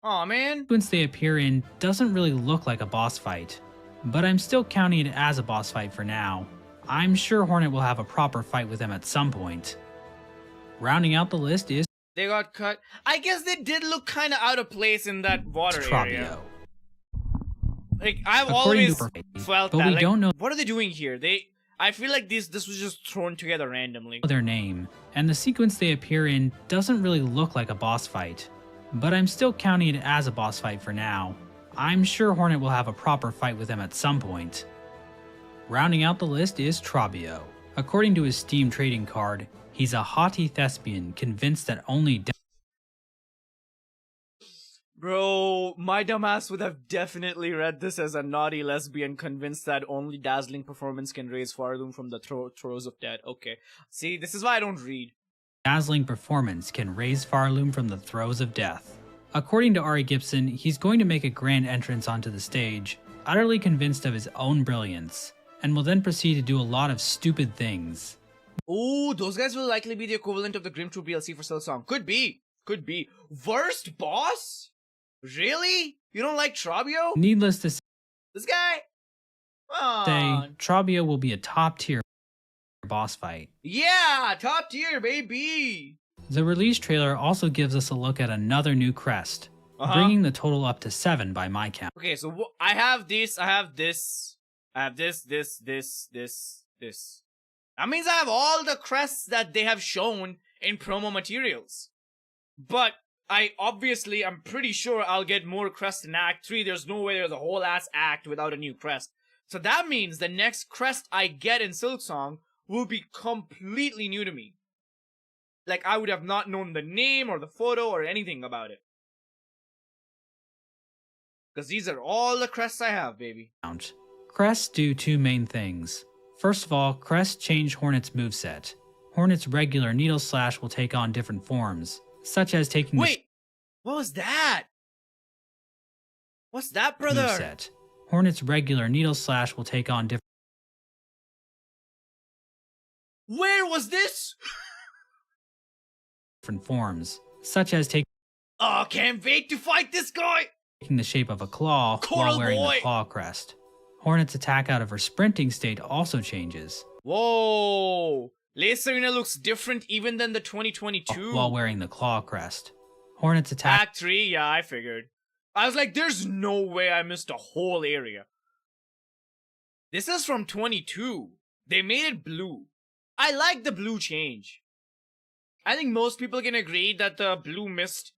Aw, man. The sequence they appear in doesn't really look like a boss fight, but I'm still counting it as a boss fight for now. I'm sure Hornet will have a proper fight with them at some point. Rounding out the list is... they got cut. I guess they did look kind of out of place in that water area. Like, I've always felt that. Like, don't know what are they doing here? I feel like this was just thrown together randomly. Their name, and the sequence they appear in doesn't really look like a boss fight, but I'm still counting it as a boss fight for now. I'm sure Hornet will have a proper fight with them at some point. Rounding out the list is Trabio. According to his Steam trading card, he's a haughty thespian convinced that only Bro, my dumbass would have definitely read this as a naughty lesbian convinced that only dazzling performance can raise Farloom from the throes of death. Okay. See, this is why I don't read. dazzling performance can raise Farloom from the throes of death. According to Ari Gibson, he's going to make a grand entrance onto the stage, utterly convinced of his own brilliance, and will then proceed to do a lot of stupid things. Ooh, those guys will likely be the equivalent of the Grim Troop DLC for Silksong. Could be. Could be. Worst boss? Really? You don't like Trabio? Needless to This guy? say, Trabio will be a top-tier boss fight. Yeah, top tier, baby. The release trailer also gives us a look at another new crest, bringing the total up to 7 by my count. Okay, so I have this, I have this, this. That means I have all the crests that they have shown in promo materials. But I'm pretty sure I'll get more crests in Act 3. There's no way there's a whole ass act without a new crest. So that means the next crest I get in Silksong will be completely new to me. Like, I would have not known the name or the photo or anything about it. Because these are all the crests I have, baby. Crests do 2 main things. First of all, crests change Hornet's moveset. Hornet's regular Needle Slash will take on different forms, such as taking Wait! What was that? What's that, brother? moveset. Hornet's regular Needle Slash will take on Where was this? different forms, such as taking Oh, can't wait to fight this guy! the shape of a claw Coral while wearing boy. the claw crest. Hornet's attack out of her sprinting state also changes, Whoa! Lacerina looks different even than the 2022. while wearing the claw crest. Hornet's attack Act 3, yeah, I figured. I was like, there's no way I missed a whole area. This is from 22. They made it blue. I like the blue change. I think most people can agree that the blue mist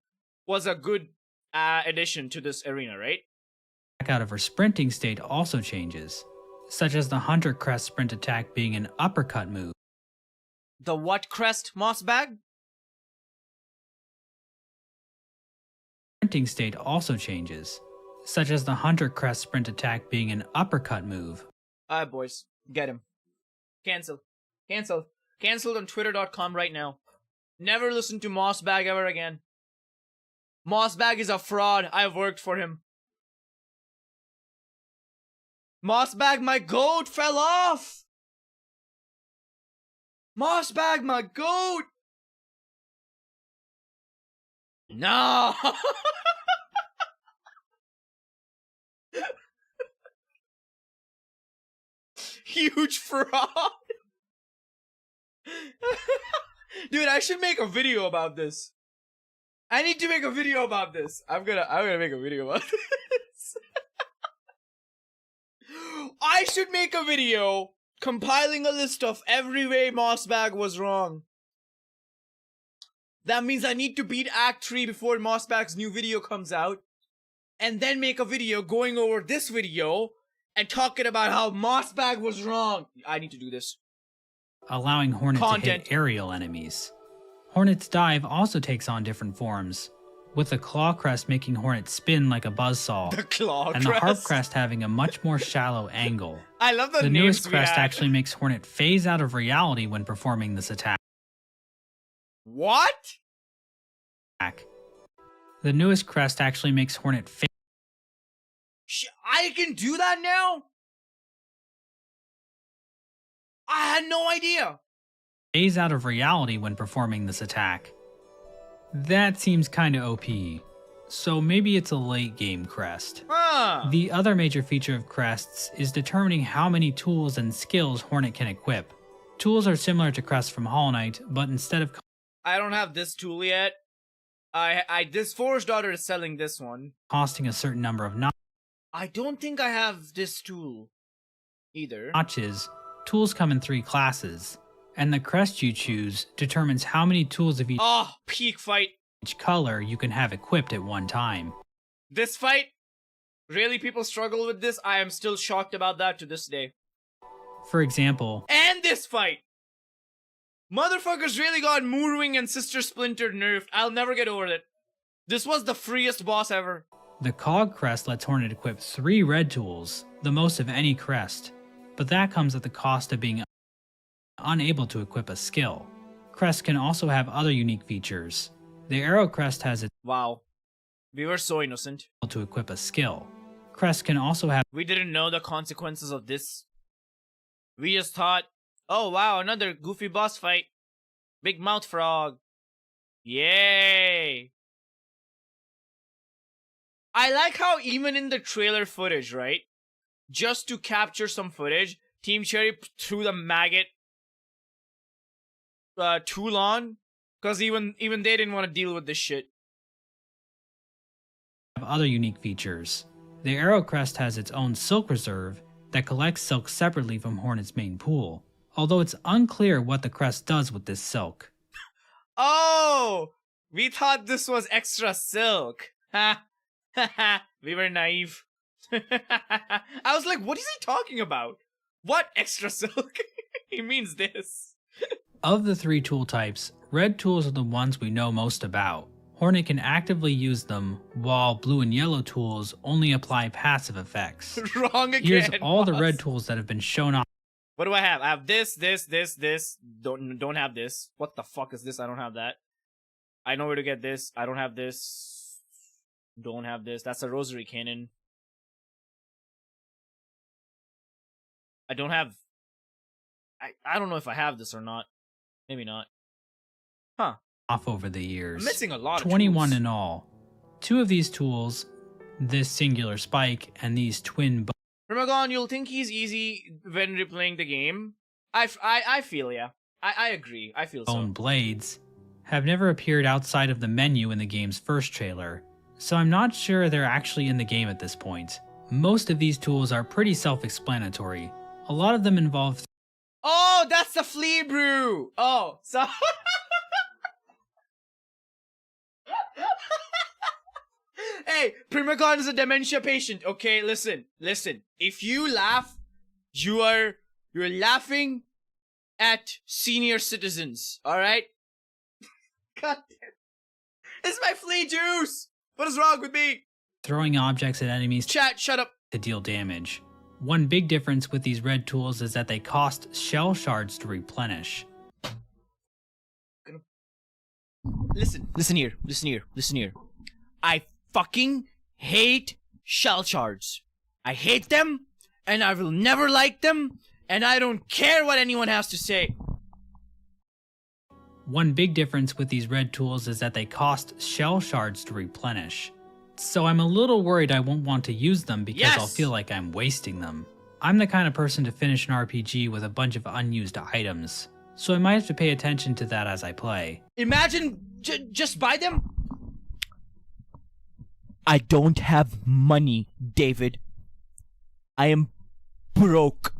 was a good addition to this arena, right? out of her sprinting state also changes, such as the Hunter Crest sprint attack being an uppercut move. The what crest, Moss Bag? Sprinting state also changes, such as the Hunter Crest sprint attack being an uppercut move. Alright, boys. Get him. Cancel. Cancel. Cancelled on Twitter.com right now. Never listen to Mossbag ever again. Mossbag is a fraud. I've worked for him. Mossbag, my goat fell off! Mossbag, my goat! No! Huge fraud! Dude, I should make a video about this. I need to make a video about this. I'm gonna make a video about this. I should make a video compiling a list of every way Mossbag was wrong. That means I need to beat Act 3 before Mossbag's new video comes out. And then make a video going over this video and talking about how Mossbag was wrong. I need to do this. Allowing Hornet to hit aerial enemies. Hornet's dive also takes on different forms, with the Claw Crest making Hornet spin like a buzzsaw, The Claw and Crest. the Harp Crest having a much more shallow angle. I love the The names newest we crest had. actually makes Hornet phase out of reality when performing this attack. What? The newest crest actually makes Hornet I can do that now? I had no idea. phase out of reality when performing this attack. That seems kinda OP, so maybe it's a late game crest. Huh. The other major feature of crests is determining how many tools and skills Hornet can equip. Tools are similar to crests from Hollow Knight, but instead of I don't have this tool yet. This Forge Daughter is selling this one. costing a certain number of I don't think I have this tool either. notches, tools come in 3 classes, and the crest you choose determines how many tools of Oh, peak fight. each color you can have equipped at one time. This fight? Really, people struggle with this? I am still shocked about that to this day. For example, And this fight! Motherfuckers really got Moorwing and Sister Splinter nerfed. I'll never get over it. This was the freest boss ever. the Cog crest lets Hornet equip 3 red tools, the most of any crest, but that comes at the cost of being unable to equip a skill. Crest can also have other unique features. The Arrow Crest has it Wow. We were so innocent. to equip a skill. Crest can also have We didn't know the consequences of this. We just thought, oh wow, another goofy boss fight. Big mouth frog. Yay! I like how even in the trailer footage, right? Just to capture some footage, Team Cherry threw the maggot Toulon, because even they didn't want to deal with this shit. other unique features. The Arrow Crest has its own silk reserve that collects silk separately from Hornet's main pool, although it's unclear what the crest does with this silk. Oh! We thought this was extra silk. Ha! Ha ha! We were naive. I was like, what is he talking about? What extra silk? He means this. Of the three tool types, red tools are the ones we know most about. Hornet can actively use them, while blue and yellow tools only apply passive effects. Wrong again. Here's all the boss. red tools that have been shown off. What do I have? I have this. Don't have this. What the fuck is this? I don't have that. I know where to get this. I don't have this. Don't have this. That's a rosary cannon. I don't have... I don't know if I have this or not. Maybe not. Huh. Off over the years. I'm missing a lot of 21 tools. in all. Two of these tools, this singular spike and these twin Primacon, you'll think he's easy when replaying the game. I feel, yeah. I agree. I feel bone so. blades, have never appeared outside of the menu in the game's first trailer, so I'm not sure they're actually in the game at this point. Most of these tools are pretty self-explanatory. A lot of them involve Oh, that's the flea brew! Oh, so... Hey, Primacon is a dementia patient, okay? Listen. If you laugh, you're laughing at senior citizens, alright? God damn. It's my flea juice! What is wrong with me? throwing objects at enemies Chat, shut up. to deal damage. One big difference with these red tools is that they cost shell shards to replenish. Listen here. I fucking hate shell shards. I hate them, and I will never like them, and I don't care what anyone has to say. One big difference with these red tools is that they cost shell shards to replenish. So I'm a little worried I won't want to use them because I'll Yes! feel like I'm wasting them. I'm the kind of person to finish an RPG with a bunch of unused items, so I might have to pay attention to that as I play. Imagine just buy them. I don't have money, David. I am broke.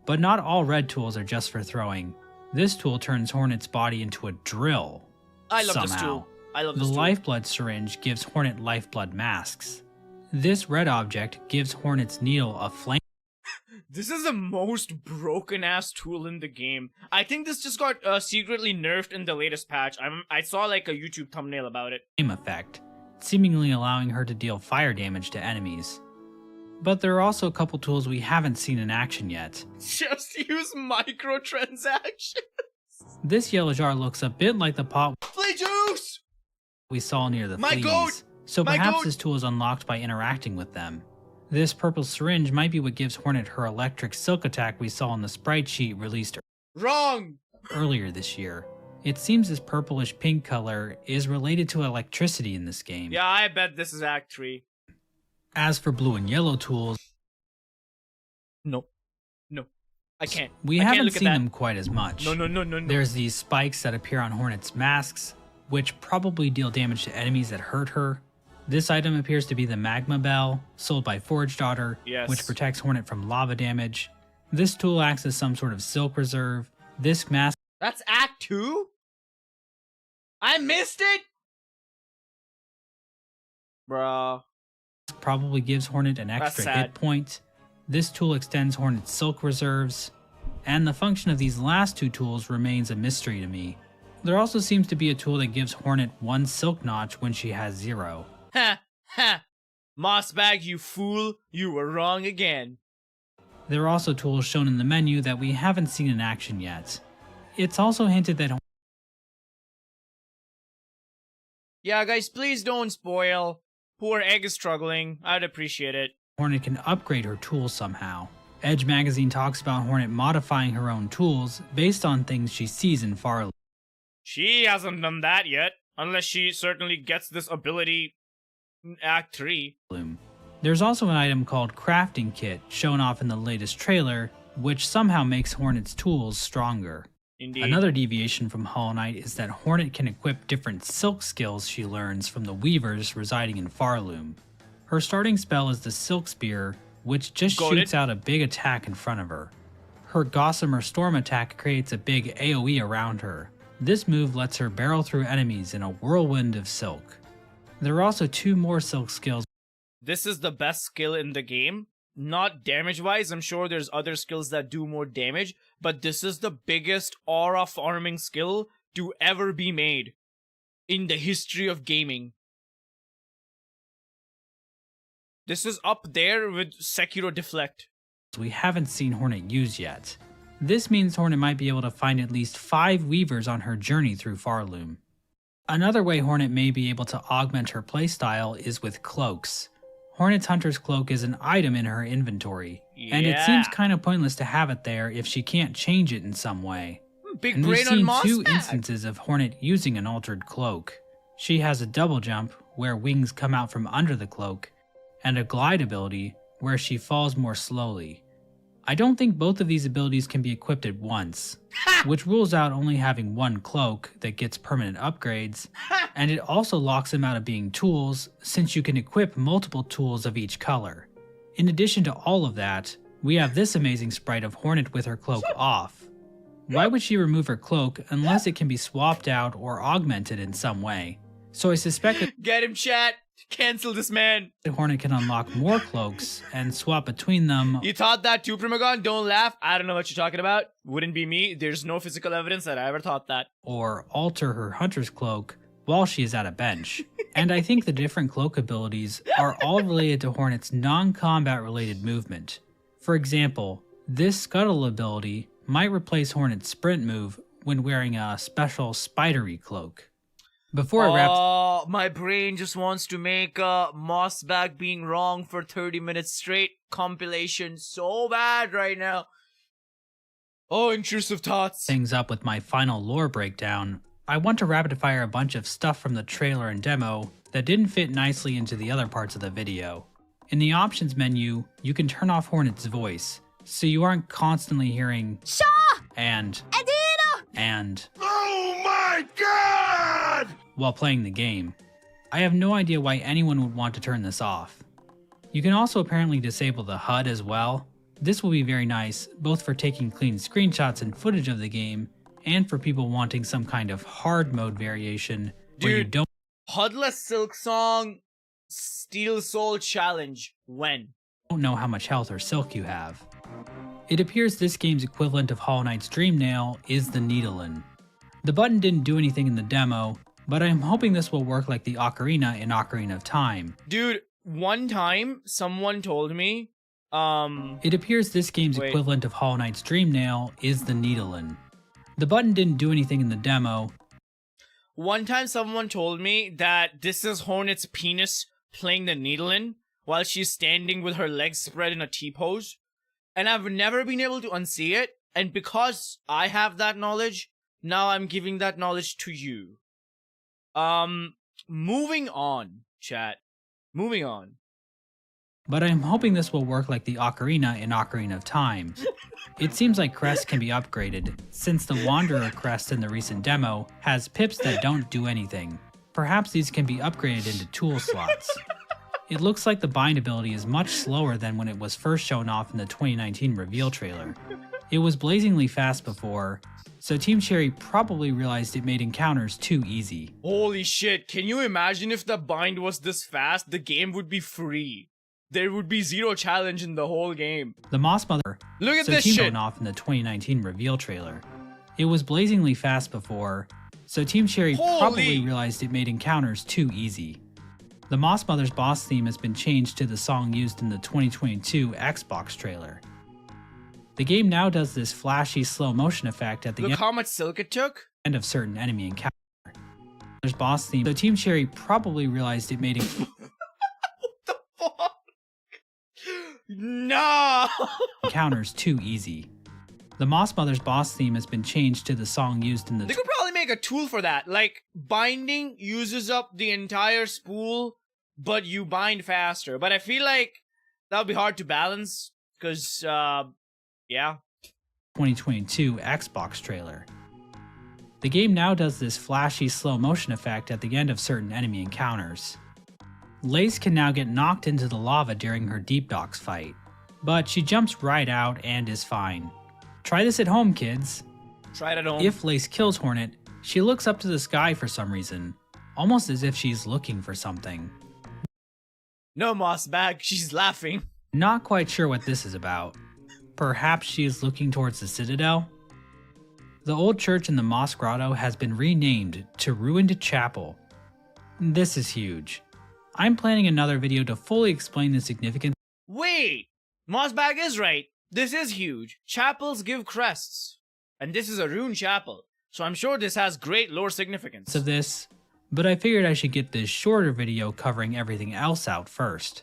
But not all red tools are just for throwing. This tool turns Hornet's body into a drill. I love this somehow. tool. I love The this tool. lifeblood syringe gives Hornet lifeblood masks. This red object gives Hornet's needle a flame This is the most broken ass tool in the game. I think this just got secretly nerfed in the latest patch. I saw like a YouTube thumbnail about it. effect, seemingly allowing her to deal fire damage to enemies. But there are also a couple tools we haven't seen in action yet. Just use microtransactions. This yellow jar looks a bit like the pot Flea juice! we saw near the My fleas, goat! so My perhaps goat! this tool is unlocked by interacting with them. This purple syringe might be what gives Hornet her electric silk attack we saw in the sprite sheet released Wrong! earlier this year. It seems this purplish pink color is related to electricity in this game. Yeah, I bet this is Act 3. As for blue and yellow tools, No. I can't. we I can't haven't look at seen that. them quite as much. No. There's these spikes that appear on Hornet's masks, which probably deal damage to enemies that hurt her. This item appears to be the Magma Bell, sold by Forge Daughter, Yes. which protects Hornet from lava damage. This tool acts as some sort of silk reserve. This mask That's Act 2? I missed it? Bruh. probably gives Hornet an That's extra sad. hit point. This tool extends Hornet's silk reserves, and the function of these last two tools remains a mystery to me. There also seems to be a tool that gives Hornet one silk notch when she has 0. Ha! Mossbag, you fool. You were wrong again. There are also tools shown in the menu that we haven't seen in action yet. It's also hinted that Yeah, guys, please don't spoil. Poor Egg is struggling. I'd appreciate it. Hornet can upgrade her tools somehow. Edge magazine talks about Hornet modifying her own tools based on things she sees in Farloom. She hasn't done that yet, unless she certainly gets this ability in Act 3. There's also an item called Crafting Kit shown off in the latest trailer, which somehow makes Hornet's tools stronger. Indeed. Another deviation from Hollow Knight is that Hornet can equip different silk skills she learns from the weavers residing in Farloom. Her starting spell is the Silk Spear, which just shoots out a big attack in front of her. Her Gossamer Storm attack creates a big AoE around her. This move lets her barrel through enemies in a whirlwind of silk. There are also 2 more silk skills. This is the best skill in the game. Not damage-wise, I'm sure there's other skills that do more damage, but this is the biggest aura farming skill to ever be made in the history of gaming. This is up there with Sekiro Deflect. We haven't seen Hornet use yet. This means Hornet might be able to find at least 5 weavers on her journey through Farloom. Another way Hornet may be able to augment her playstyle is with cloaks. Hornet's Hunter's Cloak is an item in her inventory, and it seems kind of pointless to have it there if she can't change it in some way. Big brain on Moss. We've seen 2 instances of Hornet using an altered cloak. She has a double jump, where wings come out from under the cloak, and a glide ability, where she falls more slowly. I don't think both of these abilities can be equipped at once, which rules out only having one cloak that gets permanent upgrades, and it also locks them out of being tools, since you can equip multiple tools of each color. In addition to all of that, we have this amazing sprite of Hornet with her cloak off. Why would she remove her cloak unless it can be swapped out or augmented in some way? So I suspect that Get him, chat! Cancel this man! Hornet can unlock more cloaks and swap between them. You thought that too, Primacon? Don't laugh. I don't know what you're talking about. Wouldn't be me. There's no physical evidence that I ever thought that. Or alter her hunter's cloak while she is at a bench. And I think the different cloak abilities are all related to Hornet's non-combat related movement. For example, this scuttle ability might replace Hornet's sprint move when wearing a special spidery cloak. Before I wrap, my brain just wants to make Mossback being wrong for 30 minutes straight compilation so bad right now. Oh, intrusive thoughts. Things up with my final lore breakdown, I want to rapid fire a bunch of stuff from the trailer and demo that didn't fit nicely into the other parts of the video. In the options menu, you can turn off Hornet's voice, so you aren't constantly hearing Shaw and Adina and Oh my god! while playing the game. I have no idea why anyone would want to turn this off. You can also apparently disable the HUD as well. This will be very nice, both for taking clean screenshots and footage of the game, and for people wanting some kind of hard mode variation where you don't HUDless Silksong Steel Soul Challenge. When? know how much health or silk you have. It appears this game's equivalent of Hollow Knight's Dream Nail is the Needlin. The button didn't do anything in the demo, but I'm hoping this will work like the Ocarina in Ocarina of Time. Dude, one time someone told me, It appears this game's equivalent of Hollow Knight's Dream Nail is the Needlin. The button didn't do anything in the demo. One time someone told me that this is Hornet's penis playing the Needlin while she's standing with her legs spread in a T-pose. And I've never been able to unsee it. And because I have that knowledge, now I'm giving that knowledge to you. Moving on, chat. Moving on. But I'm hoping this will work like the Ocarina in Ocarina of Time. It seems like crests can be upgraded, since the Wanderer crest in the recent demo has pips that don't do anything. Perhaps these can be upgraded into tool slots. It looks like the bind ability is much slower than when it was first shown off in the 2019 reveal trailer. It was blazingly fast before, so Team Cherry probably realized it made encounters too easy. Holy shit, can you imagine if the bind was this fast? The game would be free. There would be zero challenge in the whole game. The Moss Mother Look at this shit. shown off in the 2019 reveal trailer. It was blazingly fast before, so Team Cherry probably realized it made encounters too easy. The Moss Mother's boss theme has been changed to the song used in the 2022 Xbox trailer. The game now does this flashy slow motion effect at the Look how much silk it took. end of certain enemy encounter. There's boss theme, so Team Cherry probably realized it made it What the fuck? No! encounters too easy. The Moss Mother's boss theme has been changed to the song used in the They could probably make a tool for that. Like, binding uses up the entire spool, but you bind faster. But I feel like that would be hard to balance, because, yeah. 2022 Xbox trailer. The game now does this flashy slow motion effect at the end of certain enemy encounters. Lace can now get knocked into the lava during her Deep Docks fight, but she jumps right out and is fine. Try this at home, kids. Try it at home. If Lace kills Hornet, she looks up to the sky for some reason, almost as if she's looking for something. No, Moss Bag, she's laughing. Not quite sure what this is about. Perhaps she is looking towards the Citadel? The old church in the Moss Grotto has been renamed to Ruined Chapel. This is huge. I'm planning another video to fully explain the significance Wait! Moss Bag is right. This is huge. Chapels give crests. And this is a ruined chapel. So I'm sure this has great lore significance. of this, but I figured I should get this shorter video covering everything else out first.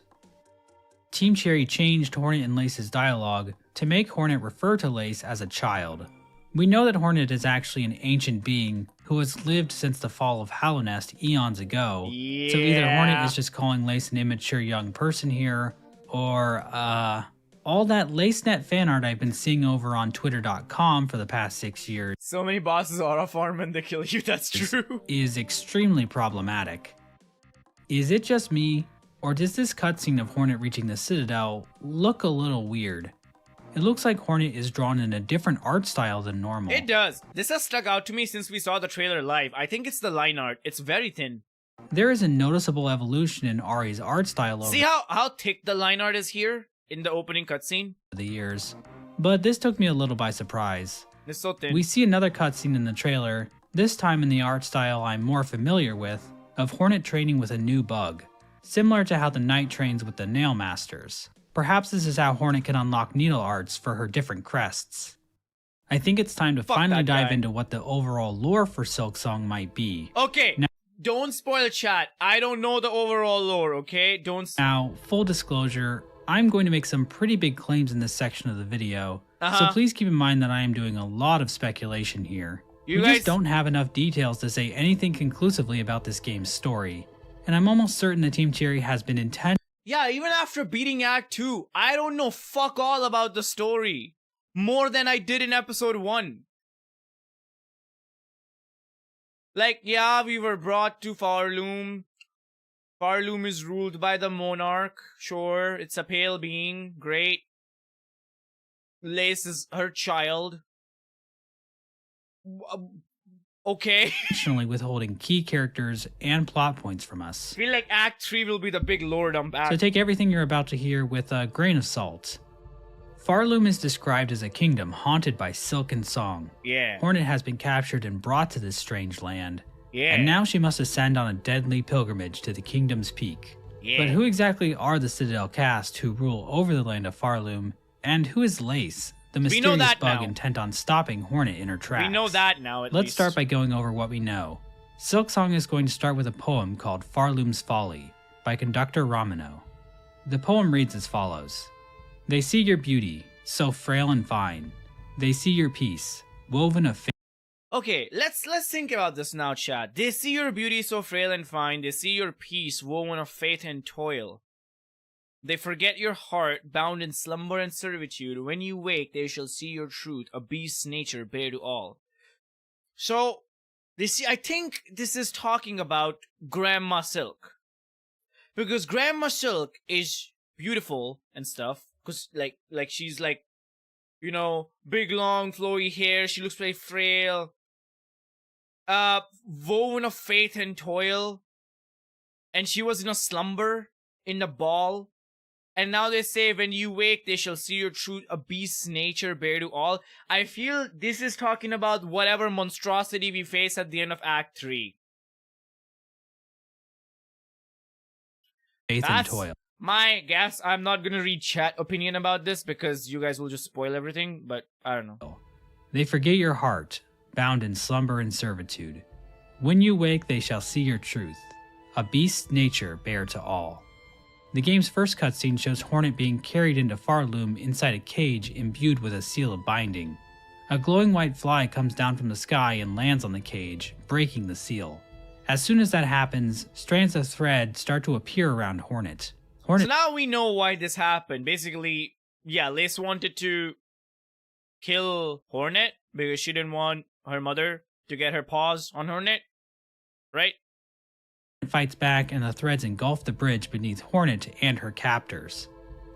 Team Cherry changed Hornet and Lace's dialogue to make Hornet refer to Lace as a child. We know that Hornet is actually an ancient being who has lived since the fall of Hallownest eons ago, so either Hornet is just calling Lace an immature young person here, or, all that LaceNet fan art I've been seeing over on Twitter.com for the past 6 years So many bosses are a farm and they kill you, that's true. is extremely problematic. Is it just me, or does this cutscene of Hornet reaching the Citadel look a little weird? It looks like Hornet is drawn in a different art style than normal. It does. This has stuck out to me since we saw the trailer live. I think it's the line art. It's very thin. There is a noticeable evolution in Ari's art style over See how thick the line art is here in the opening cutscene? the years, but this took me a little by surprise. It's so thin. We see another cutscene in the trailer, this time in the art style I'm more familiar with, of Hornet training with a new bug, similar to how the Knight trains with the Nail Masters. Perhaps this is how Hornet can unlock needle arts for her different crests. I think it's time to Fuck finally that dive guy. into what the overall lore for Silksong might be. Okay, Now- don't spoil chat. I don't know the overall lore, okay? Now, full disclosure, I'm going to make some pretty big claims in this section of the video, so please keep in mind that I am doing a lot of speculation here. You We guys- just don't have enough details to say anything conclusively about this game's story, and I'm almost certain that Team Cherry has been intent. Yeah, even after beating Act 2, I don't know fuck all about the story. More than I did in episode 1. Like, yeah, we were brought to Farloom. Farloom is ruled by the monarch. Sure, it's a pale being. Great. Lace is her child. Okay. intentionally withholding key characters and plot points from us. I feel like Act 3 will be the big lore dump act. So take everything you're about to hear with a grain of salt. Farloom is described as a kingdom haunted by silken song. Yeah. Hornet has been captured and brought to this strange land, Yeah. and now she must ascend on a deadly pilgrimage to the kingdom's peak. Yeah. But who exactly are the Citadel cast who rule over the land of Farloom, and who is Lace, the know mysterious that bug now. intent on stopping Hornet in her tracks? We know that now, at Let's least. start by going over what we know. Silksong is going to start with a poem called Farloom's Folly by conductor Ramino. The poem reads as follows. They see your beauty, so frail and fine. They see your peace, woven of Okay, let's think about this now, chat. They see your beauty so frail and fine. They see your peace woven of faith and toil. They forget your heart, bound in slumber and servitude. When you wake, they shall see your truth, a beast's nature bare to all. So, they see. I think this is talking about Grandma Silk, because Grandma Silk is beautiful and stuff. Cause like she's like, you know, big long flowy hair. She looks very frail. Woven of faith and toil. And she was in a slumber in the ball. And now they say, when you wake, they shall see your truth, a beast's nature bare to all. I feel this is talking about whatever monstrosity we face at the end of Act 3. faith and toil. My guess, I'm not gonna read chat opinion about this because you guys will just spoil everything, but I don't know. They forget your heart, bound in slumber and servitude. When you wake, they shall see your truth. A beast's nature bare to all. The game's first cutscene shows Hornet being carried into Farloom inside a cage imbued with a seal of binding. A glowing white fly comes down from the sky and lands on the cage, breaking the seal. As soon as that happens, strands of thread start to appear around Hornet. So now we know why this happened. Basically, yeah, Lace wanted to kill Hornet because she didn't want her mother to get her paws on Hornet, right? Fights back and the threads engulf the bridge beneath Hornet and her captors.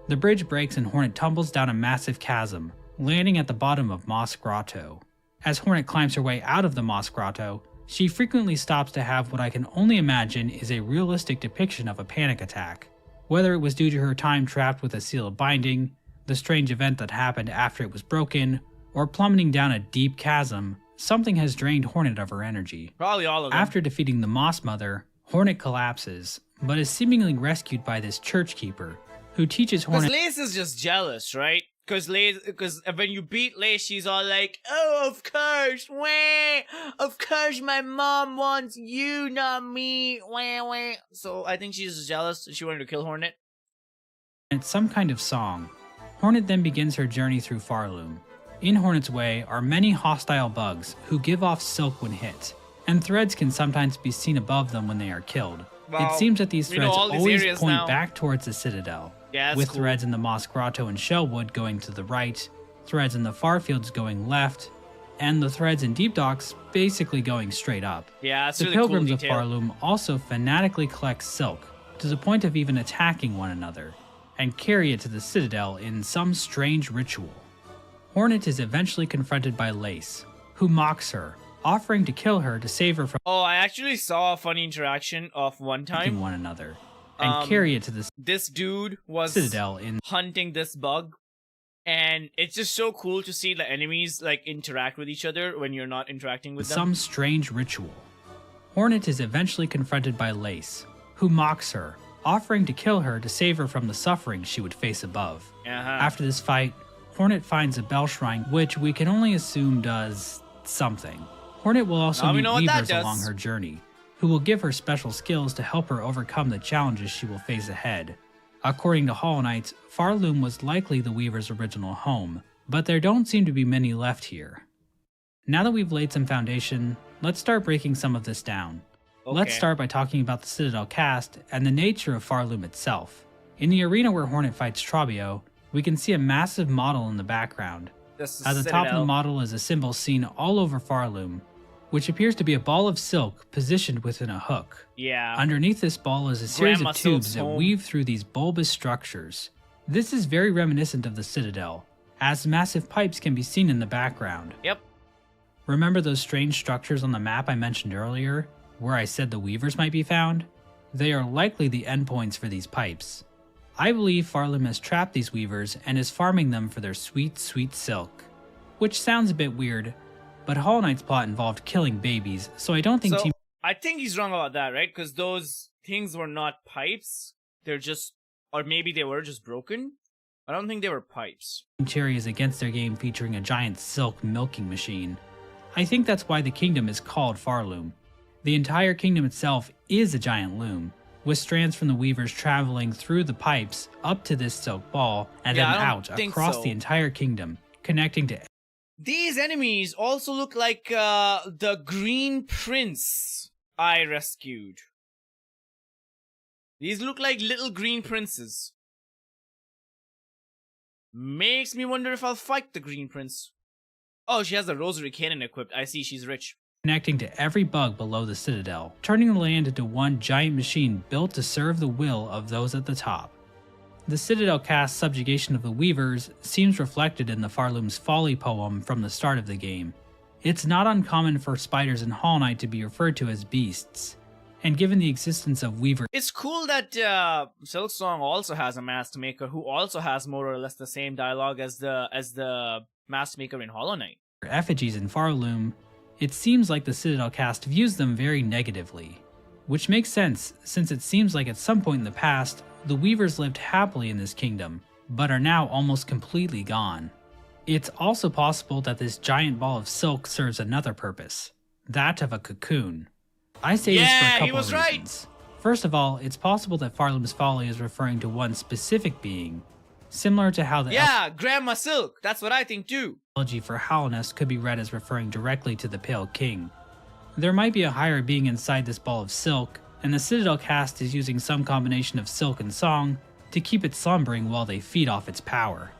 The bridge breaks and Hornet tumbles down a massive chasm, landing at the bottom of Moss Grotto. As Hornet climbs her way out of the Moss Grotto, she frequently stops to have what I can only imagine is a realistic depiction of a panic attack. Whether it was due to her time trapped with a seal of binding, the strange event that happened after it was broken, or plummeting down a deep chasm, something has drained Hornet of her energy. Probably all of them. After defeating the Moss Mother, Hornet collapses, but is seemingly rescued by this church keeper, who teaches Hornet— Because Lace is just jealous, right? Because when you beat Lace, she's all like, "Oh, of course, wah! Of course, my mom wants you, not me, wah wah." So I think she's just jealous and she wanted to kill Hornet. some kind of song. Hornet then begins her journey through Farloom. In Hornet's way are many hostile bugs who give off silk when hit, and threads can sometimes be seen above them when they are killed. Wow. It seems that these threads always point now. back towards the Citadel, Yeah, that's with cool. threads in the Moss Grotto and Shellwood going to the right, threads in the Farfields going left, and the threads in Deep Docks basically going straight up. Yeah, that's The really Pilgrims cool of detail. Farloom also fanatically collect silk, to the point of even attacking one another, and carry it to the Citadel in some strange ritual. Hornet is eventually confronted by Lace, who mocks her, offering to kill her to save her from Oh, I actually saw a funny interaction of one attacking time. one another, and carry it to the This dude was Citadel in hunting this bug, and it's just so cool to see the enemies like interact with each other when you're not interacting with them. some strange ritual. Hornet is eventually confronted by Lace, who mocks her, offering to kill her to save her from the suffering she would face above. Uh-huh. After this fight, Hornet finds a bell shrine, which we can only assume does something. Hornet will also Now we meet know what that weavers does. along her journey, who will give her special skills to help her overcome the challenges she will face ahead. According to Hollow Knight, Farloom was likely the weaver's original home, but there don't seem to be many left here. Now that we've laid some foundation, let's start breaking some of this down. Let's Okay. start by talking about the Citadel cast and the nature of Farloom itself. In the arena where Hornet fights Trabio, we can see a massive model in the background. This is At the top of the Citadel. model is a symbol seen all over Farloom, which appears to be a ball of silk positioned within a hook. Yeah. Underneath this ball is a series Grandma of tubes Silk's that home. weave through these bulbous structures. This is very reminiscent of the Citadel, as massive pipes can be seen in the background. Yep. Remember those strange structures on the map I mentioned earlier, where I said the weavers might be found? They are likely the endpoints for these pipes. I believe Farloom has trapped these weavers and is farming them for their sweet, sweet silk. Which sounds a bit weird, but Hollow Knight's plot involved killing babies, so I don't think So Team I think he's wrong about that, right? Because those things were not pipes. They're just, or maybe they were just broken. I don't think they were pipes. Cherry is against their game featuring a giant silk milking machine. I think that's why the kingdom is called Farloom. The entire kingdom itself is a giant loom, with strands from the weavers traveling through the pipes up to this silk ball and Yeah, then I don't out think across so. the entire kingdom, connecting to These enemies also look like the green prince I rescued. These look like little green princes. Makes me wonder if I'll fight the green prince. Oh, she has the rosary cannon equipped. I see, she's rich. connecting to every bug below the Citadel, turning the land into one giant machine built to serve the will of those at the top. The Citadel cast's subjugation of the Weavers seems reflected in the Farloom's Folly poem from the start of the game. It's not uncommon for spiders in Hollow Knight to be referred to as beasts, and given the existence of Weaver It's cool that Silksong also has a mask maker who also has more or less the same dialogue as the mask maker in Hollow Knight. effigies in Farloom, it seems like the Citadel cast views them very negatively. which makes sense since it seems like at some point in the past, the Weavers lived happily in this kingdom, but are now almost completely gone. It's also possible that this giant ball of silk serves another purpose, that of a cocoon. I say this for a couple of reasons. First of all, it's possible that Farloom's folly is referring to one specific being, similar to how the Grandma Silk, that's what I think too. Elegy for Hallownest could be read as referring directly to the Pale King. There might be a higher being inside this ball of silk, and the Citadel cast is using some combination of silk and song to keep it slumbering while they feed off its power.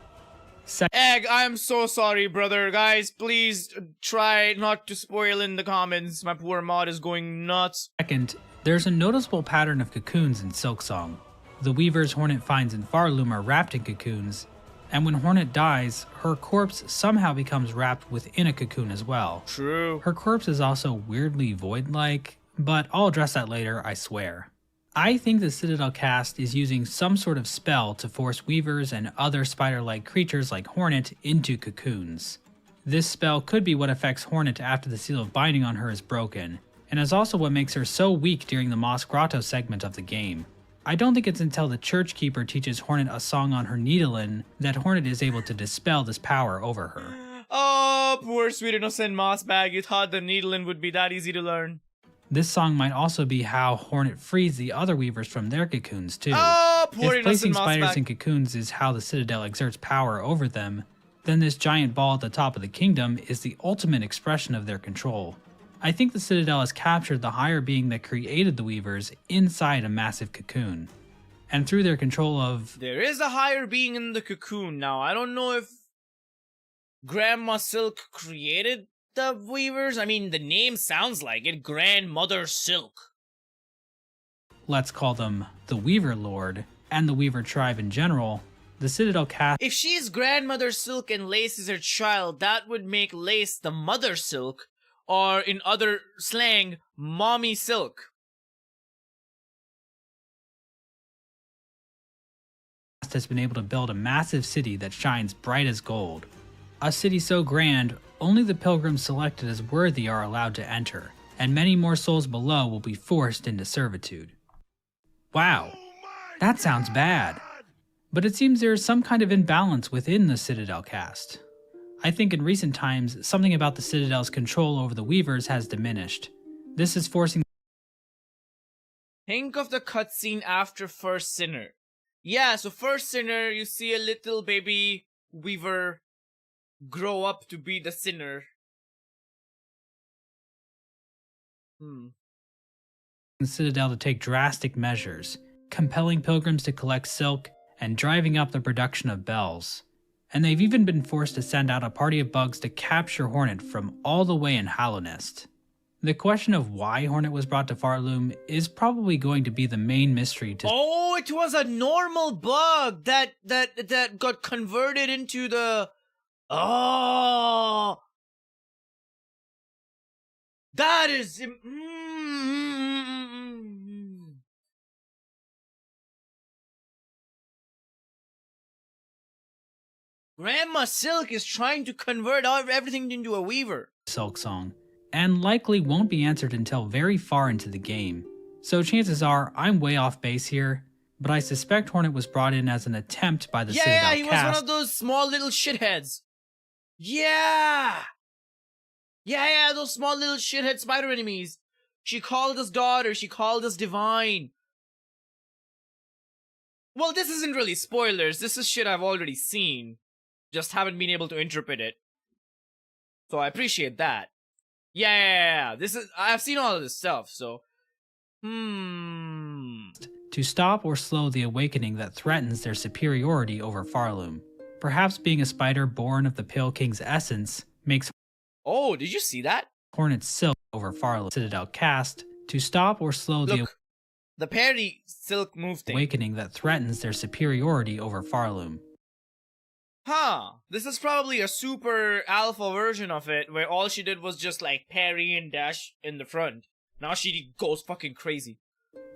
Egg, I'm so sorry, brother. Guys, please try not to spoil in the comments. My poor mod is going nuts. Second, there's a noticeable pattern of cocoons in Silksong. The weavers Hornet finds in Farloom are wrapped in cocoons, and when Hornet dies, her corpse somehow becomes wrapped within a cocoon as well. True. Her corpse is also weirdly void-like, but I'll address that later, I swear. I think the Citadel cast is using some sort of spell to force weavers and other spider-like creatures like Hornet into cocoons. This spell could be what affects Hornet after the seal of binding on her is broken, and is also what makes her so weak during the Moss Grotto segment of the game. I don't think it's until the Church Keeper teaches Hornet a song on her needlin that Hornet is able to dispel this power over her. Oh, poor sweet innocent moss bag. You thought the needlin would be that easy to learn. This song might also be how Hornet frees the other weavers from their cocoons too. Oh, poor if placing innocent moss spiders bag. in cocoons is how the Citadel exerts power over them, then this giant ball at the top of the kingdom is the ultimate expression of their control. I think the Citadel has captured the higher being that created the weavers inside a massive cocoon. And through their control of... There is a higher being in the cocoon. Now, I don't know if Grandma Silk created the weavers. I mean, the name sounds like it. Grandmother Silk. let's call them the Weaver Lord, and the Weaver tribe in general, the Citadel cast... If she's Grandmother Silk and Lace is her child, that would make Lace the Mother Silk, or in other slang, Mommy Silk. has been able to build a massive city that shines bright as gold. A city so grand, only the pilgrims selected as worthy are allowed to enter, and many more souls below will be forced into servitude. Wow, that sounds bad. But it seems there is some kind of imbalance within the Citadel cast. I think in recent times, something about the Citadel's control over the Weavers has diminished. This is forcing... Think of the cutscene after First Sinner. Yeah, so First Sinner, you see a little baby Weaver grow up to be the Sinner. The Citadel to take drastic measures, compelling pilgrims to collect silk and driving up the production of bells. And they've even been forced to send out a party of bugs to capture Hornet from all the way in Hallownest. The question of why Hornet was brought to Farloom is probably going to be the main mystery to... Oh, it was a normal bug that got converted into the... Oh! That is... Grandma Silk is trying to convert everything into a weaver. Silksong, and likely won't be answered until very far into the game. So chances are I'm way off base here, but I suspect Hornet was brought in as an attempt by the Citadel Yeah, he was cast. one of those small little shitheads. Yeah, those small little shithead spider enemies. She called us daughter, she called us divine. Well, this isn't really spoilers, this is shit I've already seen. Just haven't been able to interpret it. So I appreciate that. Yeah, I've seen all of this stuff, so... To stop or slow the awakening that threatens their superiority over Farloom. Perhaps being a spider born of the Pale King's essence makes... Oh, did you see that? Hornet's silk over Farloom. Citadel cast to stop or slow the parry silk move thing. Awakening that threatens their superiority over Farloom. Huh, this is probably a super alpha version of it, where all she did was just like parry and dash in the front. Now she goes fucking crazy.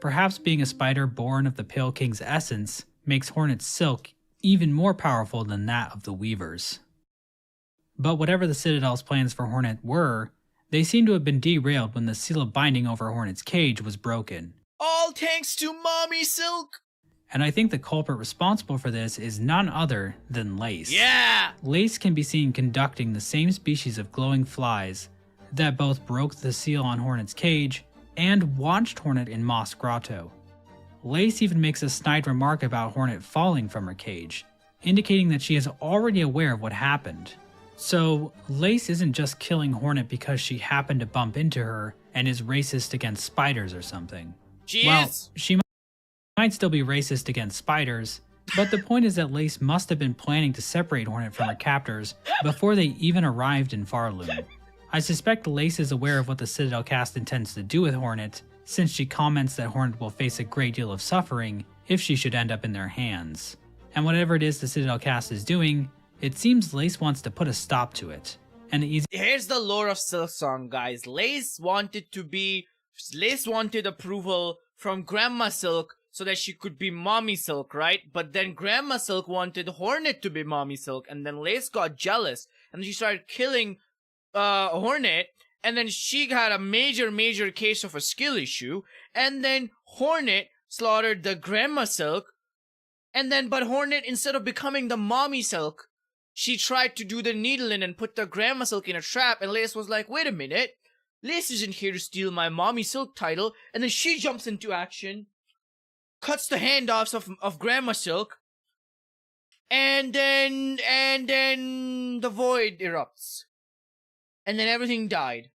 Perhaps being a spider born of the Pale King's essence makes Hornet's silk even more powerful than that of the Weavers. But whatever the Citadel's plans for Hornet were, They seem to have been derailed when the seal of binding over Hornet's cage was broken. All thanks to Mommy Silk! And I think the culprit responsible for this is none other than Lace. Yeah! Lace can be seen conducting the same species of glowing flies that both broke the seal on Hornet's cage and watched Hornet in Moss Grotto. Lace even makes a snide remark about Hornet falling from her cage, indicating that she is already aware of what happened. So, Lace isn't just killing Hornet because she happened to bump into her and is racist against spiders or something. She Well, is! she might still be racist against spiders, but the point is that Lace must have been planning to separate Hornet from her captors before they even arrived in Farloom. I suspect Lace is aware of what the Citadel cast intends to do with Hornet, since she comments that Hornet will face a great deal of suffering if she should end up in their hands. And whatever it is the Citadel cast is doing, it seems Lace wants to put a stop to it. And Here's the lore of Silksong, guys. Lace wanted approval from Grandma Silk so that she could be Mommy Silk, right? But then Grandma Silk wanted Hornet to be Mommy Silk, and then Lace got jealous, and she started killing Hornet, and then she had a major case of a skill issue, and then Hornet slaughtered the Grandma Silk, but Hornet, instead of becoming the Mommy Silk, she tried to do the needling and put the Grandma Silk in a trap, and Lace was like, wait a minute, Lace isn't here to steal my Mommy Silk title, and then she jumps into action, cuts the handoffs of Grandma Silk, and then the void erupts. And then everything died.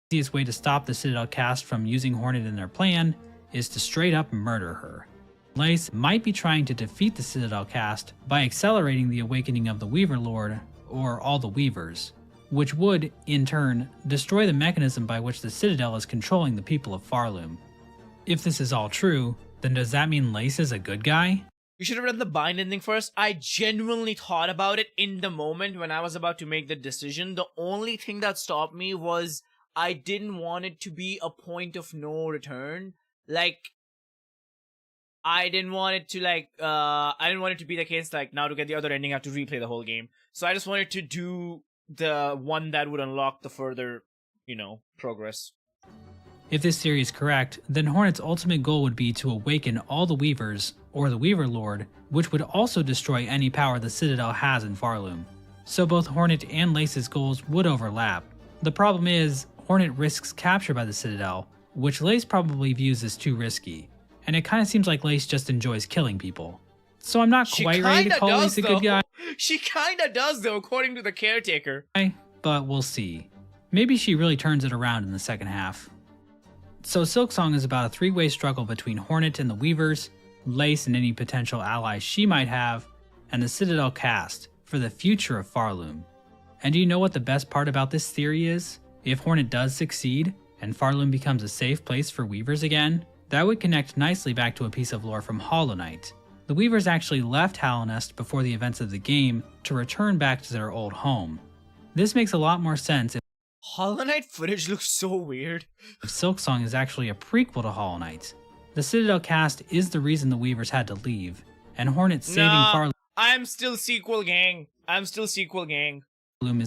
The easiest way to stop the Citadel cast from using Hornet in their plan is to straight up murder her. Lace might be trying to defeat the Citadel cast by accelerating the awakening of the Weaver Lord, or all the Weavers, which would, in turn, destroy the mechanism by which the Citadel is controlling the people of Farloom. If this is all true, then does that mean Lace is a good guy? You should have read the bind ending first. I genuinely thought about it in the moment when I was about to make the decision. The only thing that stopped me was I didn't want it to be a point of no return. I didn't want it to be the case now to get the other ending I have to replay the whole game. So I just wanted to do the one that would unlock the further, progress. If this theory is correct, then Hornet's ultimate goal would be to awaken all the Weavers, or the Weaver Lord, which would also destroy any power the Citadel has in Farloom. So both Hornet and Lace's goals would overlap. The problem is, Hornet risks capture by the Citadel, which Lace probably views as too risky, and it kinda seems like Lace just enjoys killing people. So I'm not quite ready to call Lace a good guy. She kinda does though, according to the caretaker. But we'll see. Maybe she really turns it around in the second half. So Silksong is about a three-way struggle between Hornet and the Weavers, Lace and any potential allies she might have, and the Citadel cast for the future of Farloom. And do you know what the best part about this theory is? If Hornet does succeed, and Farloom becomes a safe place for Weavers again, that would connect nicely back to a piece of lore from Hollow Knight. The Weavers actually left Hallownest before the events of the game to return back to their old home. This makes a lot more sense if Hollow Knight footage looks so weird. Silksong is actually a prequel to Hollow Knight. The Citadel cast is the reason the Weavers had to leave, and Hornet saving Farloom I'm still sequel gang. Is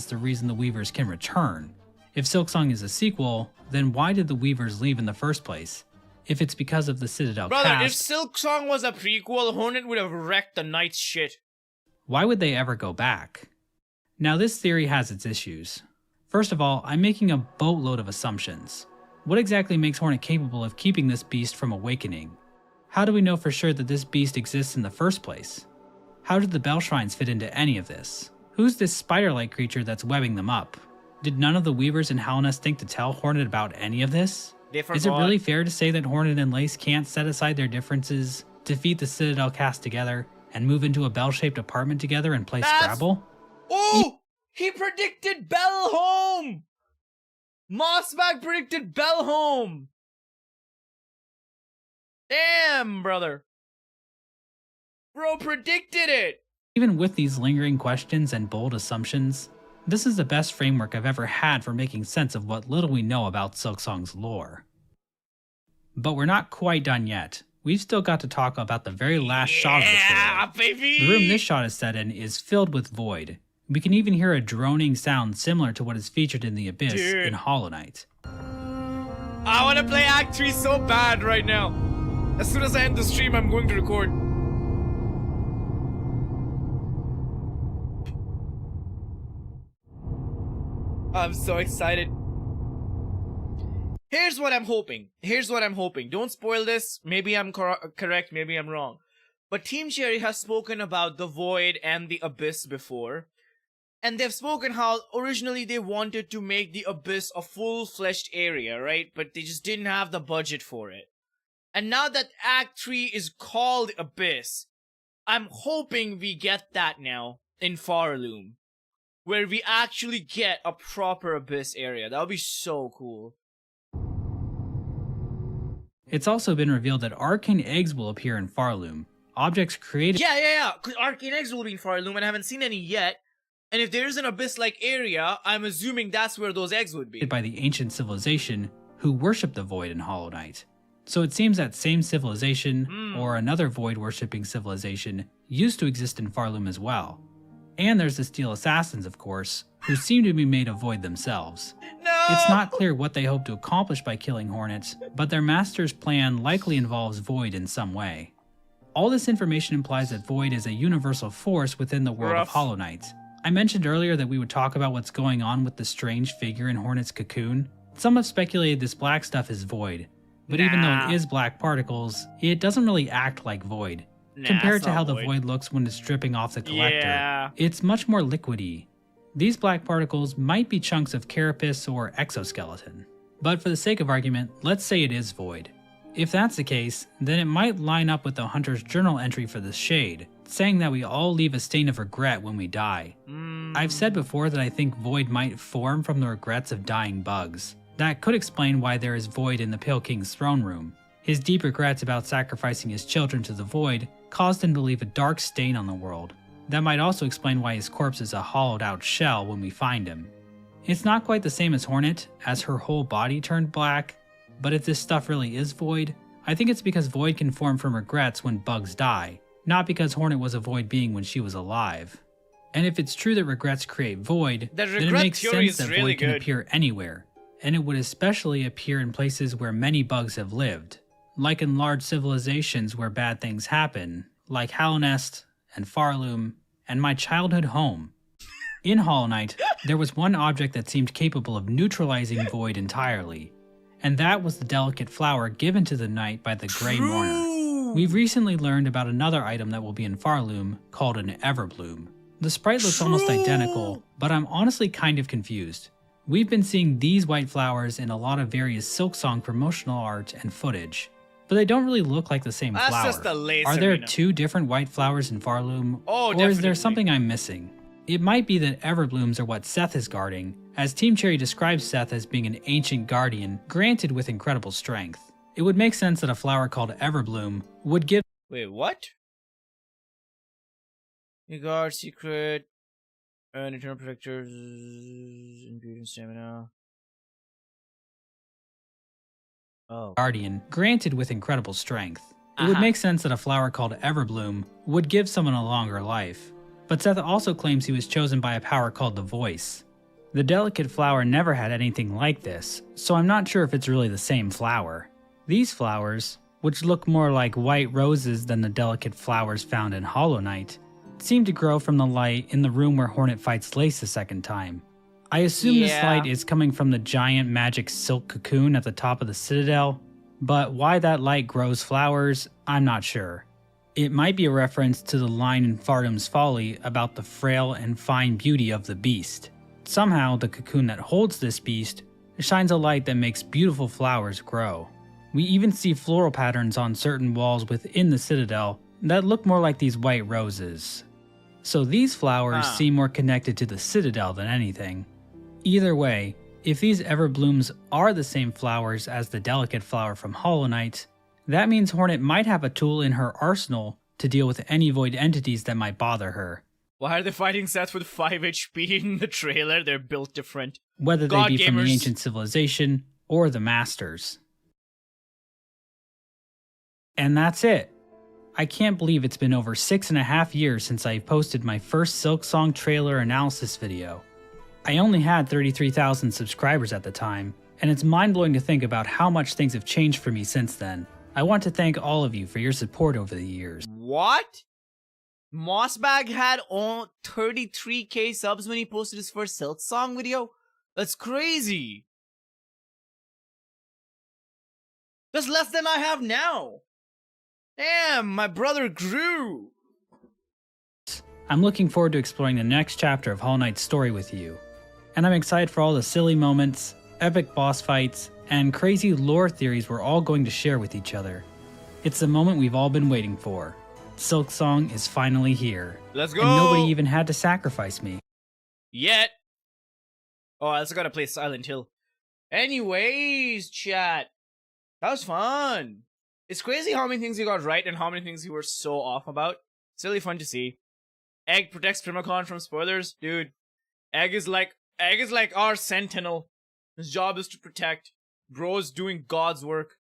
the reason the Weavers can return. If Silksong is a sequel, then why did the Weavers leave in the first place? If it's because of the Citadel Brother, if cast, Silksong was a prequel, Hornet would have wrecked the Knight's shit. why would they ever go back? Now this theory has its issues. First of all, I'm making a boatload of assumptions. What exactly makes Hornet capable of keeping this beast from awakening? How do we know for sure that this beast exists in the first place? How did the Bell Shrines fit into any of this? Who's this spider-like creature that's webbing them up? Did none of the Weavers in Hallownest think to tell Hornet about any of this? Is it really fair to say that Hornet and Lace can't set aside their differences, defeat the Citadel cast together, and move into a bell-shaped apartment together and play Scrabble? Oh! He predicted Bell Home! Mossbag predicted Bell Home! Damn, brother. Bro predicted it! Even with these lingering questions and bold assumptions, this is the best framework I've ever had for making sense of what little we know about Silksong's lore. But we're not quite done yet. We've still got to talk about the very last shot of the trailer. Baby! The room this shot is set in is filled with void. We can even hear a droning sound similar to what is featured in the Abyss Dude. in Hollow Knight. I want to play Act 3 so bad right now. As soon as I end the stream, I'm going to record. I'm so excited. Here's what I'm hoping. Don't spoil this. Maybe I'm correct, maybe I'm wrong. But Team Cherry has spoken about the Void and the Abyss before. And they've spoken how originally they wanted to make the Abyss a full-fledged area, right? But they just didn't have the budget for it. And now that Act 3 is called Abyss, I'm hoping we get that now in Farloom. Where we actually get a proper Abyss area. That would be so cool. It's also been revealed that arcane eggs will appear in Farloom. Objects created Yeah. Because arcane eggs will be in Farloom and I haven't seen any yet. And if there's an Abyss-like area, I'm assuming that's where those eggs would be. by the ancient civilization who worshipped the Void in Hollow Knight. So it seems that same civilization, or another Void-worshipping civilization, used to exist in Farloom as well. And there's the Steel Assassins, of course, who seem to be made of Void themselves. No! It's not clear what they hope to accomplish by killing Hornet, but their master's plan likely involves Void in some way. All this information implies that Void is a universal force within the world of Hollow Knight. I mentioned earlier that we would talk about what's going on with the strange figure in Hornet's cocoon. Some have speculated this black stuff is Void, but even though it is black particles, it doesn't really act like Void. Compared to how the Void looks when it's dripping off the collector, it's much more liquidy. These black particles might be chunks of carapace or exoskeleton. But for the sake of argument, let's say it is Void. If that's the case, then it might line up with the Hunter's journal entry for the Shade, saying that we all leave a stain of regret when we die. I've said before that I think Void might form from the regrets of dying bugs. That could explain why there is Void in the Pale King's throne room. His deep regrets about sacrificing his children to the Void caused him to leave a dark stain on the world. That might also explain why his corpse is a hollowed out shell when we find him. It's not quite the same as Hornet, as her whole body turned black, but if this stuff really is Void, I think it's because Void can form from regrets when bugs die, not because Hornet was a Void being when she was alive. And if it's true that regrets create Void, then it makes sense that Void can appear anywhere, and it would especially appear in places where many bugs have lived, like in large civilizations where bad things happen, like Hallownest and Farloom, and my childhood home. In Hollow Knight, there was one object that seemed capable of neutralizing Void entirely, and that was the delicate flower given to the knight by the Grey Mourner. We've recently learned about another item that will be in Farloom called an Everbloom. The sprite looks almost identical, but I'm honestly kind of confused. We've been seeing these white flowers in a lot of various Silksong promotional art and footage, but they don't really look like the same flower. Are there two different white flowers in Farloom, or is there something I'm missing? It might be that Everblooms are what Seth is guarding, as Team Cherry describes Seth as being an ancient guardian granted with incredible strength. It would make sense that a flower called Everbloom would give— Wait, what? You guard secret and eternal protectors, ingredient stamina. Oh. Guardian granted with incredible strength. It would make sense that a flower called Everbloom would give someone a longer life. But Seth also claims he was chosen by a power called the Voice. The delicate flower never had anything like this, so I'm not sure if it's really the same flower. These flowers, which look more like white roses than the delicate flowers found in Hollow Knight, seem to grow from the light in the room where Hornet fights Lace the second time. I assume this light is coming from the giant magic silk cocoon at the top of the citadel, but why that light grows flowers, I'm not sure. It might be a reference to the line in Fardoom's Folly about the frail and fine beauty of the beast. Somehow, the cocoon that holds this beast shines a light that makes beautiful flowers grow. We even see floral patterns on certain walls within the citadel that look more like these white roses. So these flowers seem more connected to the citadel than anything. Either way, if these Everblooms are the same flowers as the delicate flower from Hollow Knight, that means Hornet might have a tool in her arsenal to deal with any Void entities that might bother her. Why are they fighting Seth with 5 HP in the trailer? They're built different. Whether they be from the ancient civilization or the Masters. And that's it. I can't believe it's been over 6.5 years since I posted my first Silksong trailer analysis video. I only had 33,000 subscribers at the time, and it's mind-blowing to think about how much things have changed for me since then. I want to thank all of you for your support over the years. What? Mossbag had 33k subs when he posted his first Silksong video? That's crazy. That's less than I have now. Damn, my brother grew. I'm looking forward to exploring the next chapter of Hollow Knight's story with you. And I'm excited for all the silly moments, epic boss fights, and crazy lore theories we're all going to share with each other. It's the moment we've all been waiting for. Silksong is finally here. Let's go! And nobody even had to sacrifice me. Yet. Oh, I also gotta play Silent Hill. Anyways, chat. That was fun. It's crazy how many things you got right and how many things you were so off about. It's really fun to see. Egg protects Primacon from spoilers. Dude, Egg is like our sentinel. His job is to protect. Bro's doing God's work.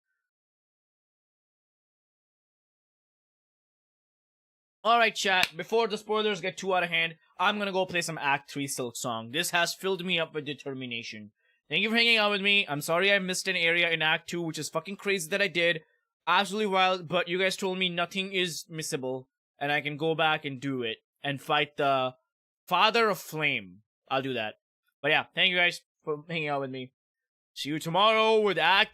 Alright, chat. Before the spoilers get too out of hand, I'm gonna go play some Act 3 Silksong. This has filled me up with determination. Thank you for hanging out with me. I'm sorry I missed an area in Act 2, which is fucking crazy that I did. Absolutely wild, but you guys told me nothing is missable, and I can go back and do it, and fight the Father of Flame. I'll do that. But yeah, thank you guys for hanging out with me. See you tomorrow with Act